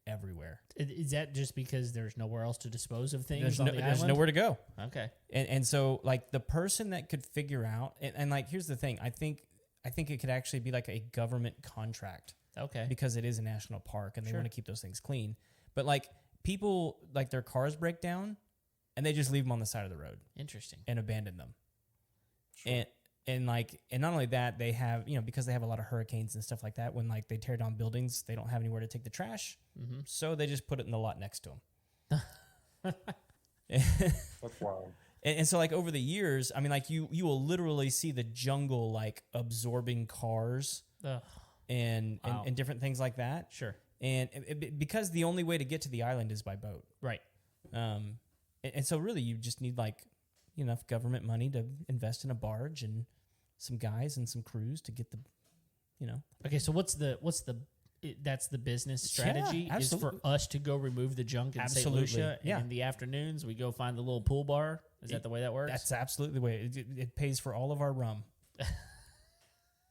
everywhere. Is that just because there's nowhere else to dispose of things on the there's island? nowhere to go. Okay. And so like the person that could figure out and like here's the thing, I think it could actually be like a government contract. Okay. Because it is a national park and they want to keep those things clean. But like people like their cars break down and they just leave them on the side of the road. Interesting. And abandon them. Sure. And not only that, they have, because they have a lot of hurricanes and stuff like that, when like they tear down buildings, they don't have anywhere to take the trash. Mm-hmm. So they just put it in the lot next to them. That's wild. And so like over the years, I mean, like you will literally see the jungle like absorbing cars and different things like that. Sure. And because the only way to get to the island is by boat. Right. And so really you just need like enough government money to invest in a barge and some guys and some crews to get the, Okay, so that's the business strategy is for us to go remove the junk in St. Lucia. Yeah. And in the afternoons, we go find the little pool bar. Is that the way that works? That's absolutely the way it pays for all of our rum.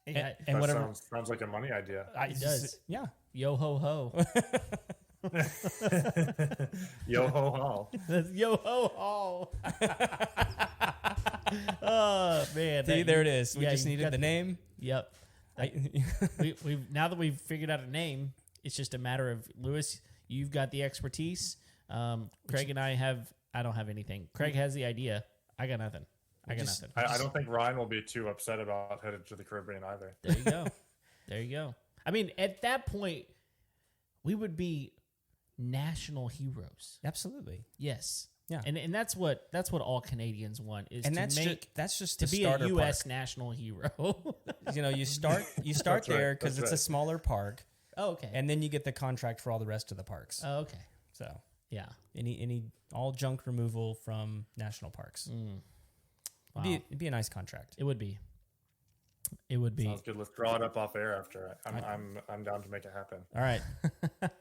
and That whatever sounds like a money idea. It does. Yeah. Yo ho ho. Yo ho ho. Yo ho ho. Oh man. See, there it is. We just needed the name. Yep. We've now that we've figured out a name, it's just a matter of Lewis, you've got the expertise. Craig and I don't have anything. Craig has the idea. I got nothing. I don't think Ryan will be too upset about headed to the Caribbean either. There you go. There you go. I mean, at that point, we would be national heroes. Absolutely. Yes. Yeah. And that's what all Canadians want is and to that's just to the be a starter U.S. park. national hero. You start That's there right, because that's it's a smaller park, Oh, okay. and then you get the contract for all the rest of the parks. Oh, okay. So Yeah. any all junk removal from national parks. Wow. It'd be a nice contract. It would be. It would be. Sounds good. Let's draw it up off air after. I'm down to make it happen. All right,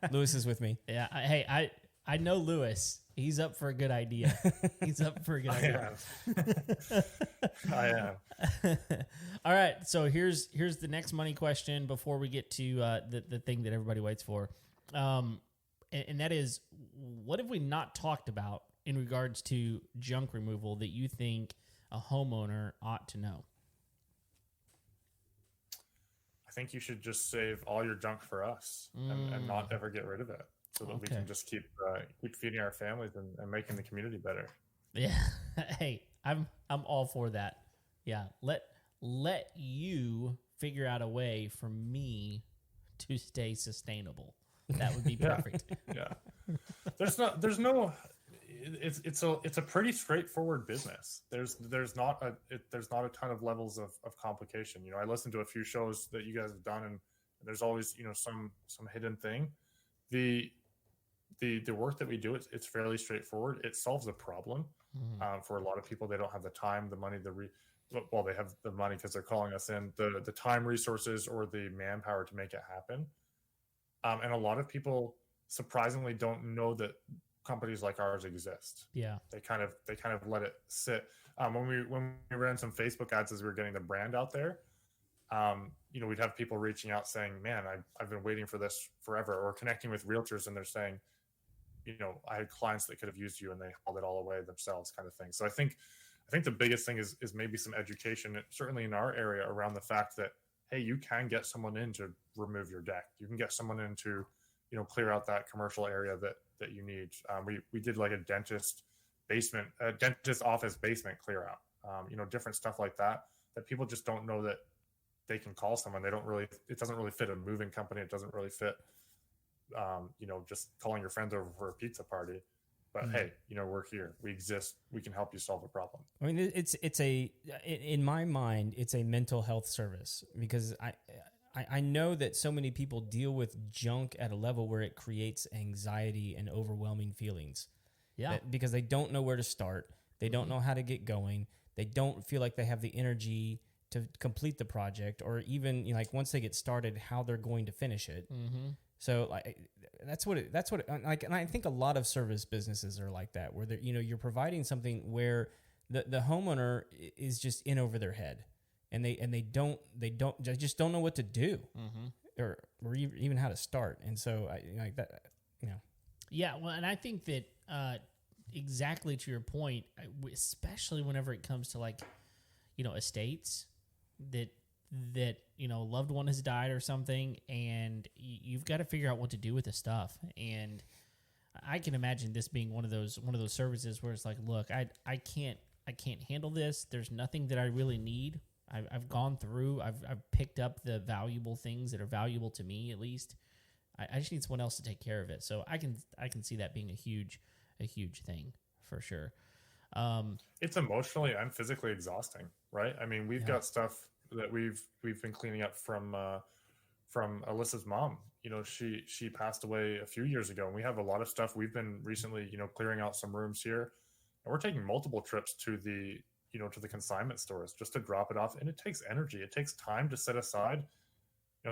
Lewis is with me. Yeah. I know Lewis. He's up for a good idea. He's up for a good idea. I am. All right. So here's the next money question before we get to the thing that everybody waits for, and that is, what have we not talked about in regards to junk removal that you think a homeowner ought to know? I think you should just save all your junk for us and not ever get rid of it, so that we can just keep feeding our families and making the community better. Yeah. Hey, I'm all for that. Yeah. Let you figure out a way for me to stay sustainable. That would be perfect. Yeah. It's a pretty straightforward business. There's not a ton of levels of complication. I listened to a few shows that you guys have done, and there's always some hidden thing. The work that we do, it's fairly straightforward. It solves a problem. For a lot of people, they don't have the time, the money, they have the money because they're calling us in, the time, resources, or the manpower to make it happen. And a lot of people surprisingly don't know that companies like ours exist. Yeah. They kind of let it sit. When we ran some Facebook ads as we were getting the brand out there, we'd have people reaching out saying, "Man, I've been waiting for this forever," or connecting with realtors and they're saying, "I had clients that could have used you and they hauled it all away themselves," kind of thing. So I think the biggest thing is maybe some education, certainly in our area, around the fact that, hey, you can get someone in to remove your deck. You can get someone in to, clear out that commercial area that you need. We did like a dentist office basement clear out. different stuff like that people just don't know that they can call someone. It doesn't really fit a moving company. It doesn't really fit, just calling your friends over for a pizza party. But hey, we're here. We exist. We can help you solve a problem. I mean, in my mind, it's a mental health service, because I know that so many people deal with junk at a level where it creates anxiety and overwhelming feelings. Yeah. Because they don't know where to start. They don't know how to get going. They don't feel like they have the energy to complete the project, or even like once they get started, how they're going to finish it. Mm-hmm. So that's what it like. And I think a lot of service businesses are like that, where they're, you're providing something where the homeowner is just in over their head, and they just don't know what to do, or even how to start. And so like that, Yeah, well, and I think that exactly to your point, especially whenever it comes to like, estates that loved one has died or something, and you've got to figure out what to do with the stuff. And I can imagine this being one of those services where it's like, look, I can't handle this. There's nothing that I really need. I've gone through. I've picked up the valuable things that are valuable to me, at least. I just need someone else to take care of it. So I can see that being a huge thing for sure. It's emotionally and physically exhausting, right? I mean, we've got stuff that we've been cleaning up from Alyssa's mom. She passed away a few years ago, and we have a lot of stuff. We've been recently, clearing out some rooms here, and we're taking multiple trips to the consignment stores just to drop it off. And it takes energy. It takes time to set aside.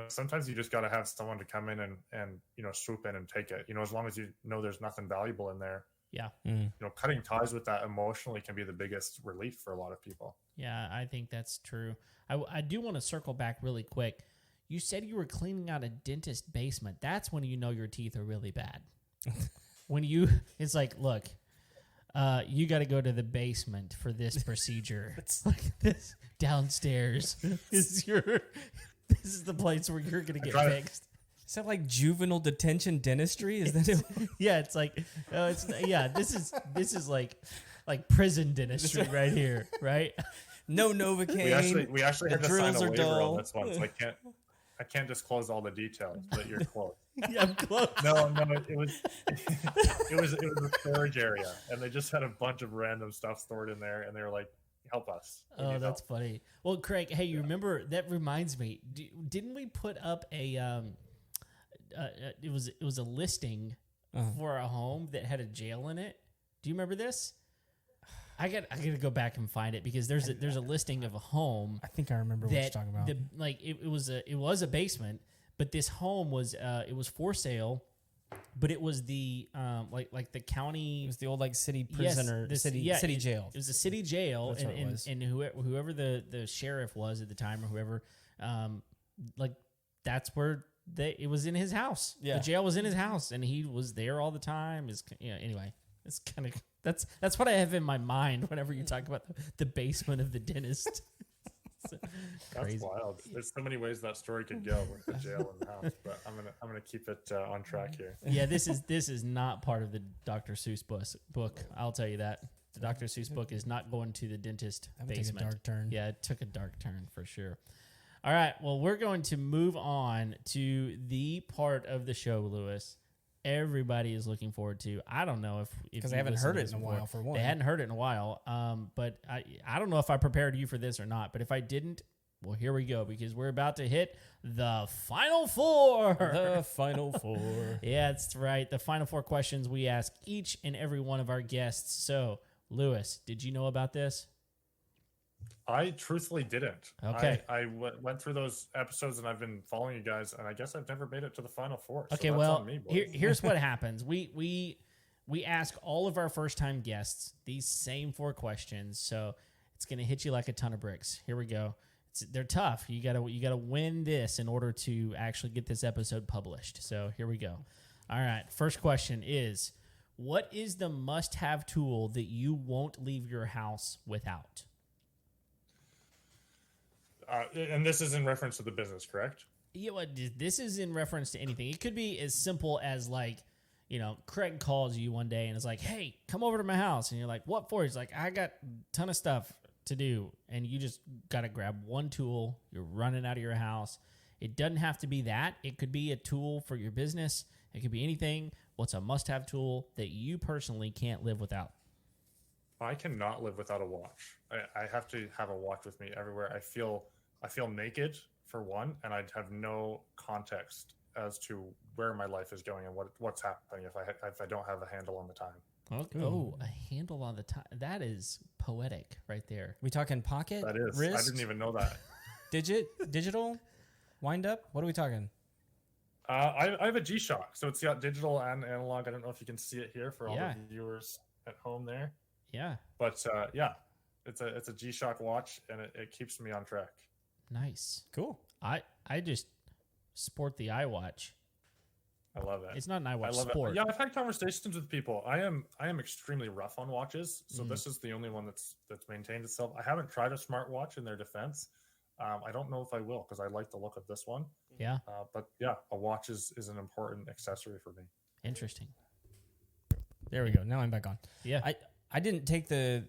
Sometimes you just got to have someone to come in and swoop in and take it, as long as there's nothing valuable in there. Yeah. Cutting ties with that emotionally can be the biggest relief for a lot of people. Yeah, I think that's true. I do want to circle back really quick. You said you were cleaning out a dentist basement. That's when your teeth are really bad. It's like, look, you got to go to the basement for this procedure. It's like this downstairs this is the place where you're going to get fixed. Is that like juvenile detention dentistry? Is that it? Yeah, it's like, this is like prison dentistry right here, right? No Novocaine. We actually had to sign drills a are waiver dull. on this one, so I can't disclose all the details, but you're close. Yeah, I'm close. No, it was a storage area, and they just had a bunch of random stuff stored in there, and they were like, "Help us." Oh, that's funny. Well, Craig, hey, you remember? That reminds me. Didn't we put up a it was a listing for a home that had a jail in it? Do you remember this? I got to go back and find it, because there's a listing of a home. I think I remember what you're talking about. It was a basement, but this home was it was for sale, but it was the like the county. It was the old like city prison or city jail. It was a city jail, That's what it was. and whoever the sheriff was at the time, or whoever, that's where it was in his house. Yeah. The jail was in his house, and he was there all the time. Anyway, it's kind of that's what I have in my mind whenever you talk about the basement of the dentist. That's wild. There's so many ways that story could go with the jail and the house, but I'm gonna keep it on track here. Yeah, this is not part of the Dr. Seuss book. I'll tell you that. The Dr. Seuss book is not going to the dentist basement. Take a dark turn. Yeah, it took a dark turn for sure. All right, well, we're going to move on to the part of the show, Lewis, everybody is looking forward to. I don't know if because they haven't heard it in a while, for one. They hadn't heard it in a while. But I don't know if I prepared you for this or not. But if I didn't, well, here we go, because we're about to hit the Final Four. The Final Four. Yeah, that's right. The Final Four questions we ask each and every one of our guests. So, Lewis, did you know about this? I truthfully didn't. Okay. I went through those episodes, and I've been following you guys, and I guess I've never made it to the Final Four. Okay, so well, on me, boys. here's what happens. We ask all of our first-time guests these same 4 questions, so it's going to hit you like a ton of bricks. Here we go. They're tough. You gotta win this in order to actually get this episode published. So here we go. All right. First question is, what is the must-have tool that you won't leave your house without? And this is in reference to the business, correct? Yeah, well, this is in reference to anything. It could be as simple as like, Craig calls you one day and is like, "Hey, come over to my house," and you're like, "What for?" He's like, "I got a ton of stuff to do, and you just got to grab one tool, you're running out of your house. It doesn't have to be that. It could be a tool for your business. It could be anything. What's a must-have tool that you personally can't live without? I cannot live without a watch. I have to have a watch with me everywhere. I feel naked for one, and I'd have no context as to where my life is going and what's happening if I don't have a handle on the time. Okay. Oh, a handle on the time. That is poetic right there. We talking pocket? That is. Wrist? I didn't even know that. Digital? Wind up? What are we talking? I have a G-Shock, so it's got digital and analog. I don't know if you can see it here for all the viewers at home there. Yeah. But it's a G-Shock watch, and it keeps me on track. Nice. Cool. I just sport the iWatch. I love it. It's not an iWatch I love sport. it. Yeah, I've had conversations with people. I am extremely rough on watches, so this is the only one that's maintained itself. I haven't tried a smartwatch in their defense. I don't know if I will because I like the look of this one. Yeah. But yeah, a watch is an important accessory for me. Interesting. There we go. Now I'm back on. Yeah. I didn't take the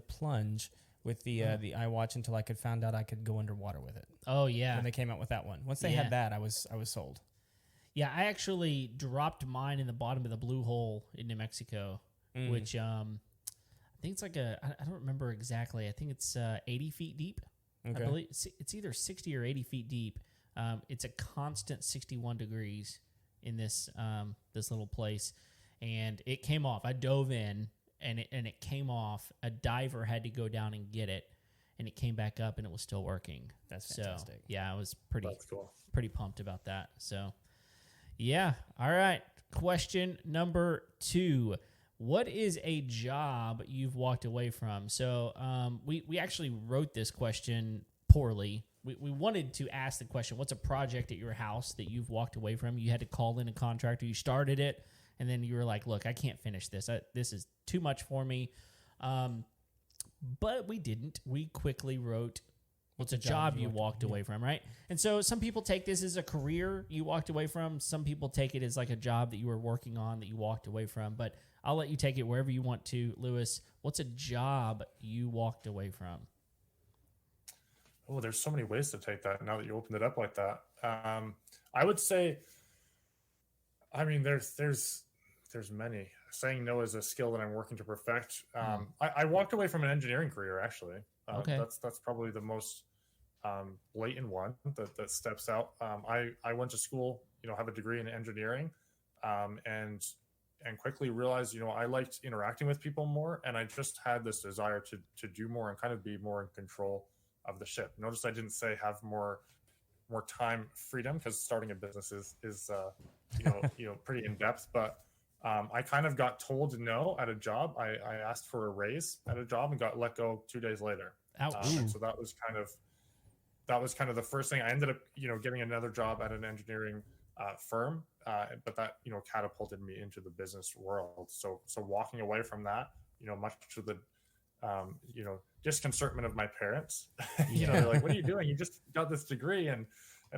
plunge with the iWatch until I could found out I could go underwater with it. Oh yeah. When they came out with that one. Once they had that, I was sold. Yeah, I actually dropped mine in the bottom of the Blue Hole in New Mexico, which I think it's like I don't remember exactly. I think it's 80 feet deep. Okay. I believe it's either 60 or 80 feet deep. It's a constant 61 degrees in this this little place, and it came off. I dove in, and it came off. A diver had to go down and get it, and it came back up, and it was still working. That's fantastic. So, yeah, I was That's cool. pretty pumped about that. So, yeah. All right. Question number 2. What is a job you've walked away from? So we actually wrote this question poorly. We wanted to ask the question, what's a project at your house that you've walked away from? You had to call in a contractor. You started it, and then you were like, look, I can't finish this. This is too much for me. But we didn't. We quickly wrote, what's a job you walked away from, right? And so some people take this as a career you walked away from. Some people take it as like a job that you were working on that you walked away from. But I'll let you take it wherever you want to. Lewis, what's a job you walked away from? Oh, there's so many ways to take that now that you opened it up like that. I would say, I mean, there's many. Saying no is a skill that I'm working to perfect. I walked away from an engineering career, actually. Okay. That's probably the most blatant one that steps out. I went to school, have a degree in engineering, and quickly realized, I liked interacting with people more, and I just had this desire to do more and kind of be more in control of the ship. Notice I didn't say have more time freedom, because starting a business is pretty in depth. But I kind of got told no at a job. I asked for a raise at a job and got let go 2 days later. And so that was kind of the first thing. I ended up getting another job at an engineering firm, but that catapulted me into the business world. So walking away from that, much to the disconcertment of my parents, they're like, what are you doing? You just got this degree and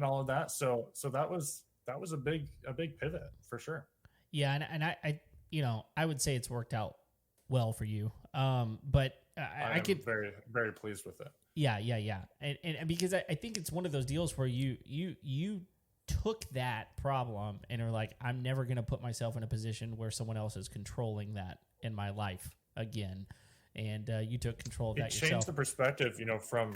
all of that. So that was a big pivot for sure. Yeah. And I would say it's worked out well for you. But I could very, very pleased with it. Yeah. And because I think it's one of those deals where you took that problem and are like, I'm never going to put myself in a position where someone else is controlling that in my life again. And you took control of that yourself. It changed the perspective, from,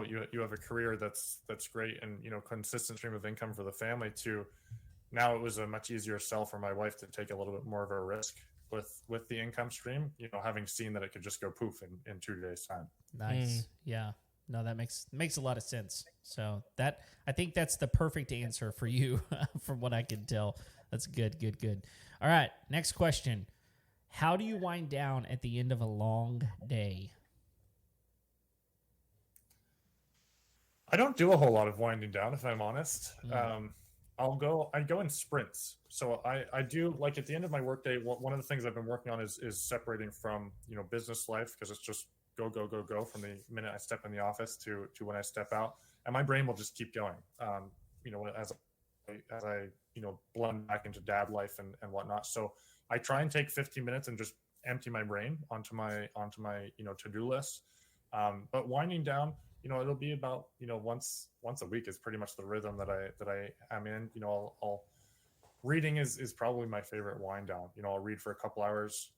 you have a career that's great and, consistent stream of income for the family, to now it was a much easier sell for my wife to take a little bit more of a risk with the income stream, having seen that it could just go poof in 2 days' time. Nice. Yeah. No, that makes a lot of sense. So I think that's the perfect answer for you from what I can tell. That's good. All right. Next question. How do you wind down at the end of a long day? I don't do a whole lot of winding down, if I'm honest. I go in sprints. So I do, like, at the end of my workday, one of the things I've been working on is separating from, business life, because it's just go from the minute I step in the office to when I step out, and my brain will just keep going. As I blend back into dad life and whatnot. So I try and take 15 minutes and just empty my brain onto my to-do list. But winding down, it'll be about, once a week is pretty much the rhythm that I am in. I'll reading is probably my favorite wind down. I'll read for a couple hours,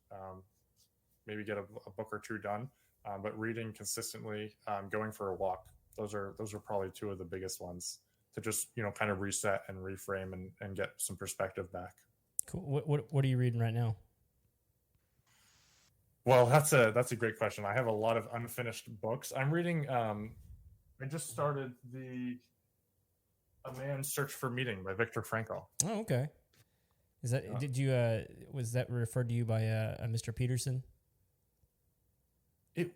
maybe get a book or two done. But reading consistently, going for a walk, those are probably two of the biggest ones to just, kind of reset and reframe and get some perspective back. Cool. What are you reading right now? Well, that's a great question. I have a lot of unfinished books. I'm reading. I just started A Man's Search for Meaning by Viktor Frankl. Oh, okay. Is that was that referred to you by Mr. Peterson? It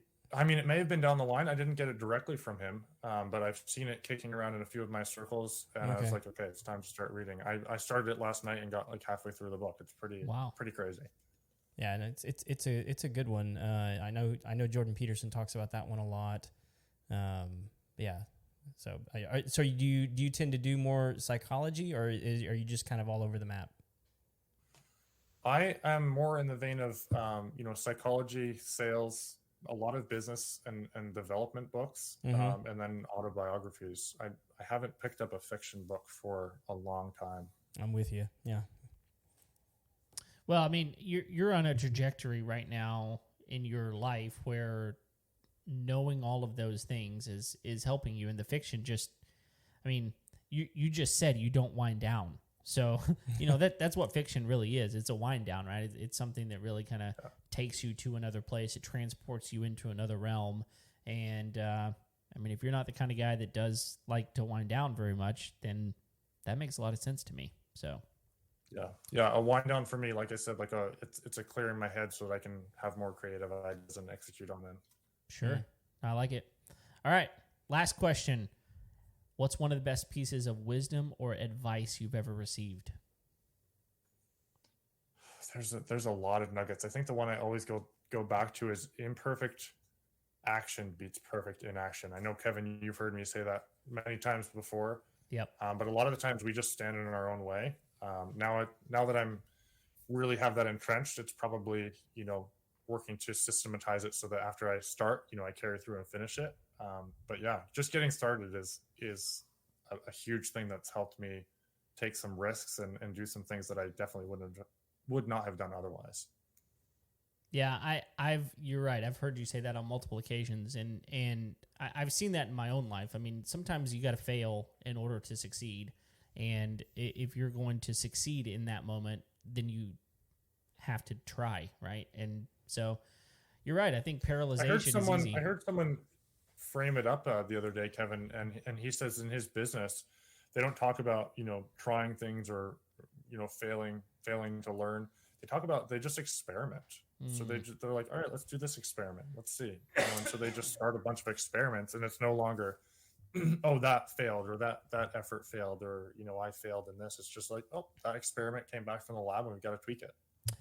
may have been down the line. I didn't get it directly from him, but I've seen it kicking around in a few of my circles, and I was like, okay, it's time to start reading. I started it last night and got like halfway through the book. It's pretty crazy. Yeah, and it's a good one. I know Jordan Peterson talks about that one a lot. Yeah. So do you tend to do more psychology, or are you just kind of all over the map? I am more in the vein of psychology, sales, a lot of business and development books, and then autobiographies. I haven't picked up a fiction book for a long time. I'm with you. Yeah. Well, I mean, you're on a trajectory right now in your life where knowing all of those things is helping you. And the fiction you just said you don't wind down. So, that's what fiction really is. It's a wind down, right? It's something that really kind of takes you to another place. It transports you into another realm. And, if you're not the kind of guy that does like to wind down very much, then that makes a lot of sense to me. So. Yeah. A wind down for me, like I said, it's a clear in my head so that I can have more creative ideas and execute on them. Sure. I like it. All right. Last question. What's one of the best pieces of wisdom or advice you've ever received? There's a lot of nuggets. I think the one I always go back to is imperfect action beats perfect inaction. I know, Kevin, you've heard me say that many times before. Yep. But a lot of the times we just stand in our own way. Now that I'm really have that entrenched, it's probably, working to systematize it so that after I start, I carry through and finish it. But yeah, just getting started is a huge thing that's helped me take some risks and do some things that I definitely would not have done otherwise. Yeah, you're right. I've heard you say that on multiple occasions, and I've seen that in my own life. I mean, sometimes you got to fail in order to succeed, and if you're going to succeed in that moment, then you have to try, right? And so you're right. I think paralyzation is easy. I heard someone frame it up the other day, Kevin, and he says in his business they don't talk about trying things or failing to learn. They just experiment. So they're like, all right, let's do this experiment. Let's see. And so they just start a bunch of experiments, and it's no longer, oh, that failed, or that effort failed, or I failed in this. It's just like, oh, that experiment came back from the lab, and we've got to tweak it.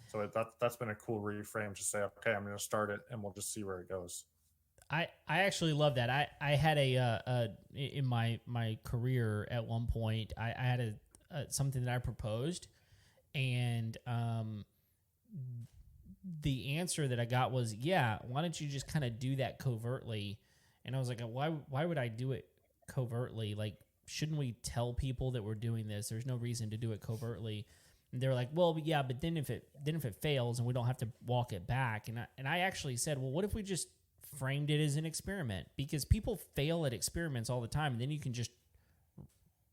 So that's been a cool reframe to say, okay, I'm going to start it, and we'll just see where it goes. I actually love that. I had in my career at one point, I had something that I proposed, and the answer that I got was, yeah, why don't you just kind of do that covertly? And I was like, why would I do it covertly? Like, shouldn't we tell people that we're doing this? There's no reason to do it covertly. And they're like, well, yeah, but then if it fails and we don't have to walk it back. And I actually said, well, what if we just framed it as an experiment? Because people fail at experiments all the time, and then you can just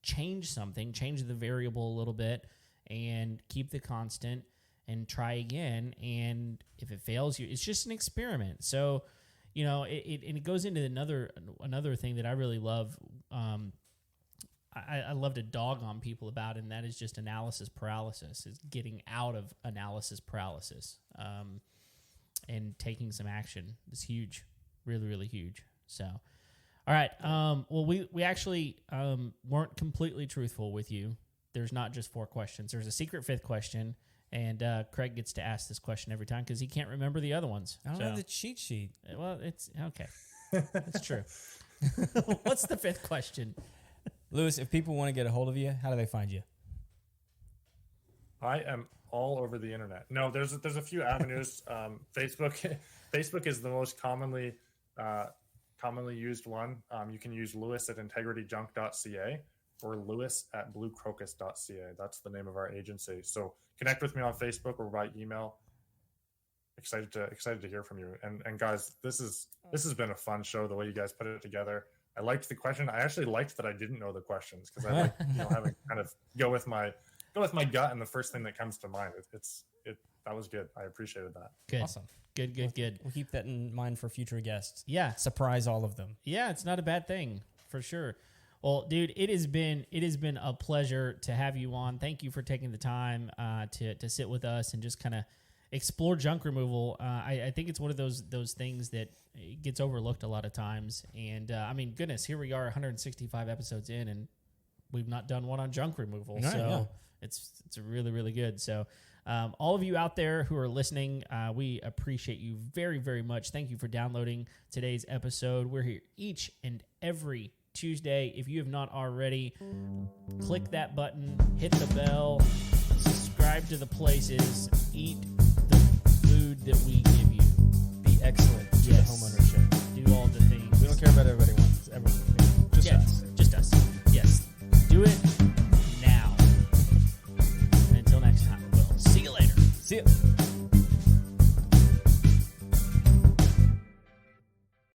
change the variable a little bit and keep the constant and try again. And if it fails, it's just an experiment. So, it goes into another thing that I really love. I love to dog on people about, and that is just analysis paralysis. Is getting out of analysis paralysis, and taking some action is huge, really, really huge. So, all right. Well, we actually weren't completely truthful with you. There's not just 4 questions. There's a secret 5th question, and Craig gets to ask this question every time because he can't remember the other ones. I don't have the cheat sheet. Well, it's okay. That's true. What's the 5th question? Lewis, if people want to get a hold of you, how do they find you? I am all over the internet. No, there's a few avenues. Facebook is the most commonly commonly used one. You can use Lewis at integrityjunk.ca or Lewis at bluecrocus.ca. That's the name of our agency. So connect with me on Facebook or by email. Excited to hear from you. And guys, this has been a fun show, the way you guys put it together. I liked the question. I actually liked that I didn't know the questions, because I like having kind of go with my gut and the first thing that comes to mind. That was good. I appreciated that. Good. Awesome. Good. We'll keep that in mind for future guests. Yeah. Surprise all of them. Yeah, it's not a bad thing for sure. Well, dude, it has been a pleasure to have you on. Thank you for taking the time to sit with us and just kind of explore junk removal. I think it's one of those things that gets overlooked a lot of times. And I mean, goodness, here we are 165 episodes in, and we've not done one on junk removal. Right, so yeah. It's really, really good. So all of you out there who are listening, we appreciate you very, very much. Thank you for downloading today's episode. We're here each and every Tuesday. If you have not already, click that button, hit the bell, subscribe to the places, eat the food that we give you. Be excellent to the homeowner show. Do all the things. We don't care about everybody else. Everyone. Just us. Just us. Yes. Do it now. And until next time, we'll see you later. See ya.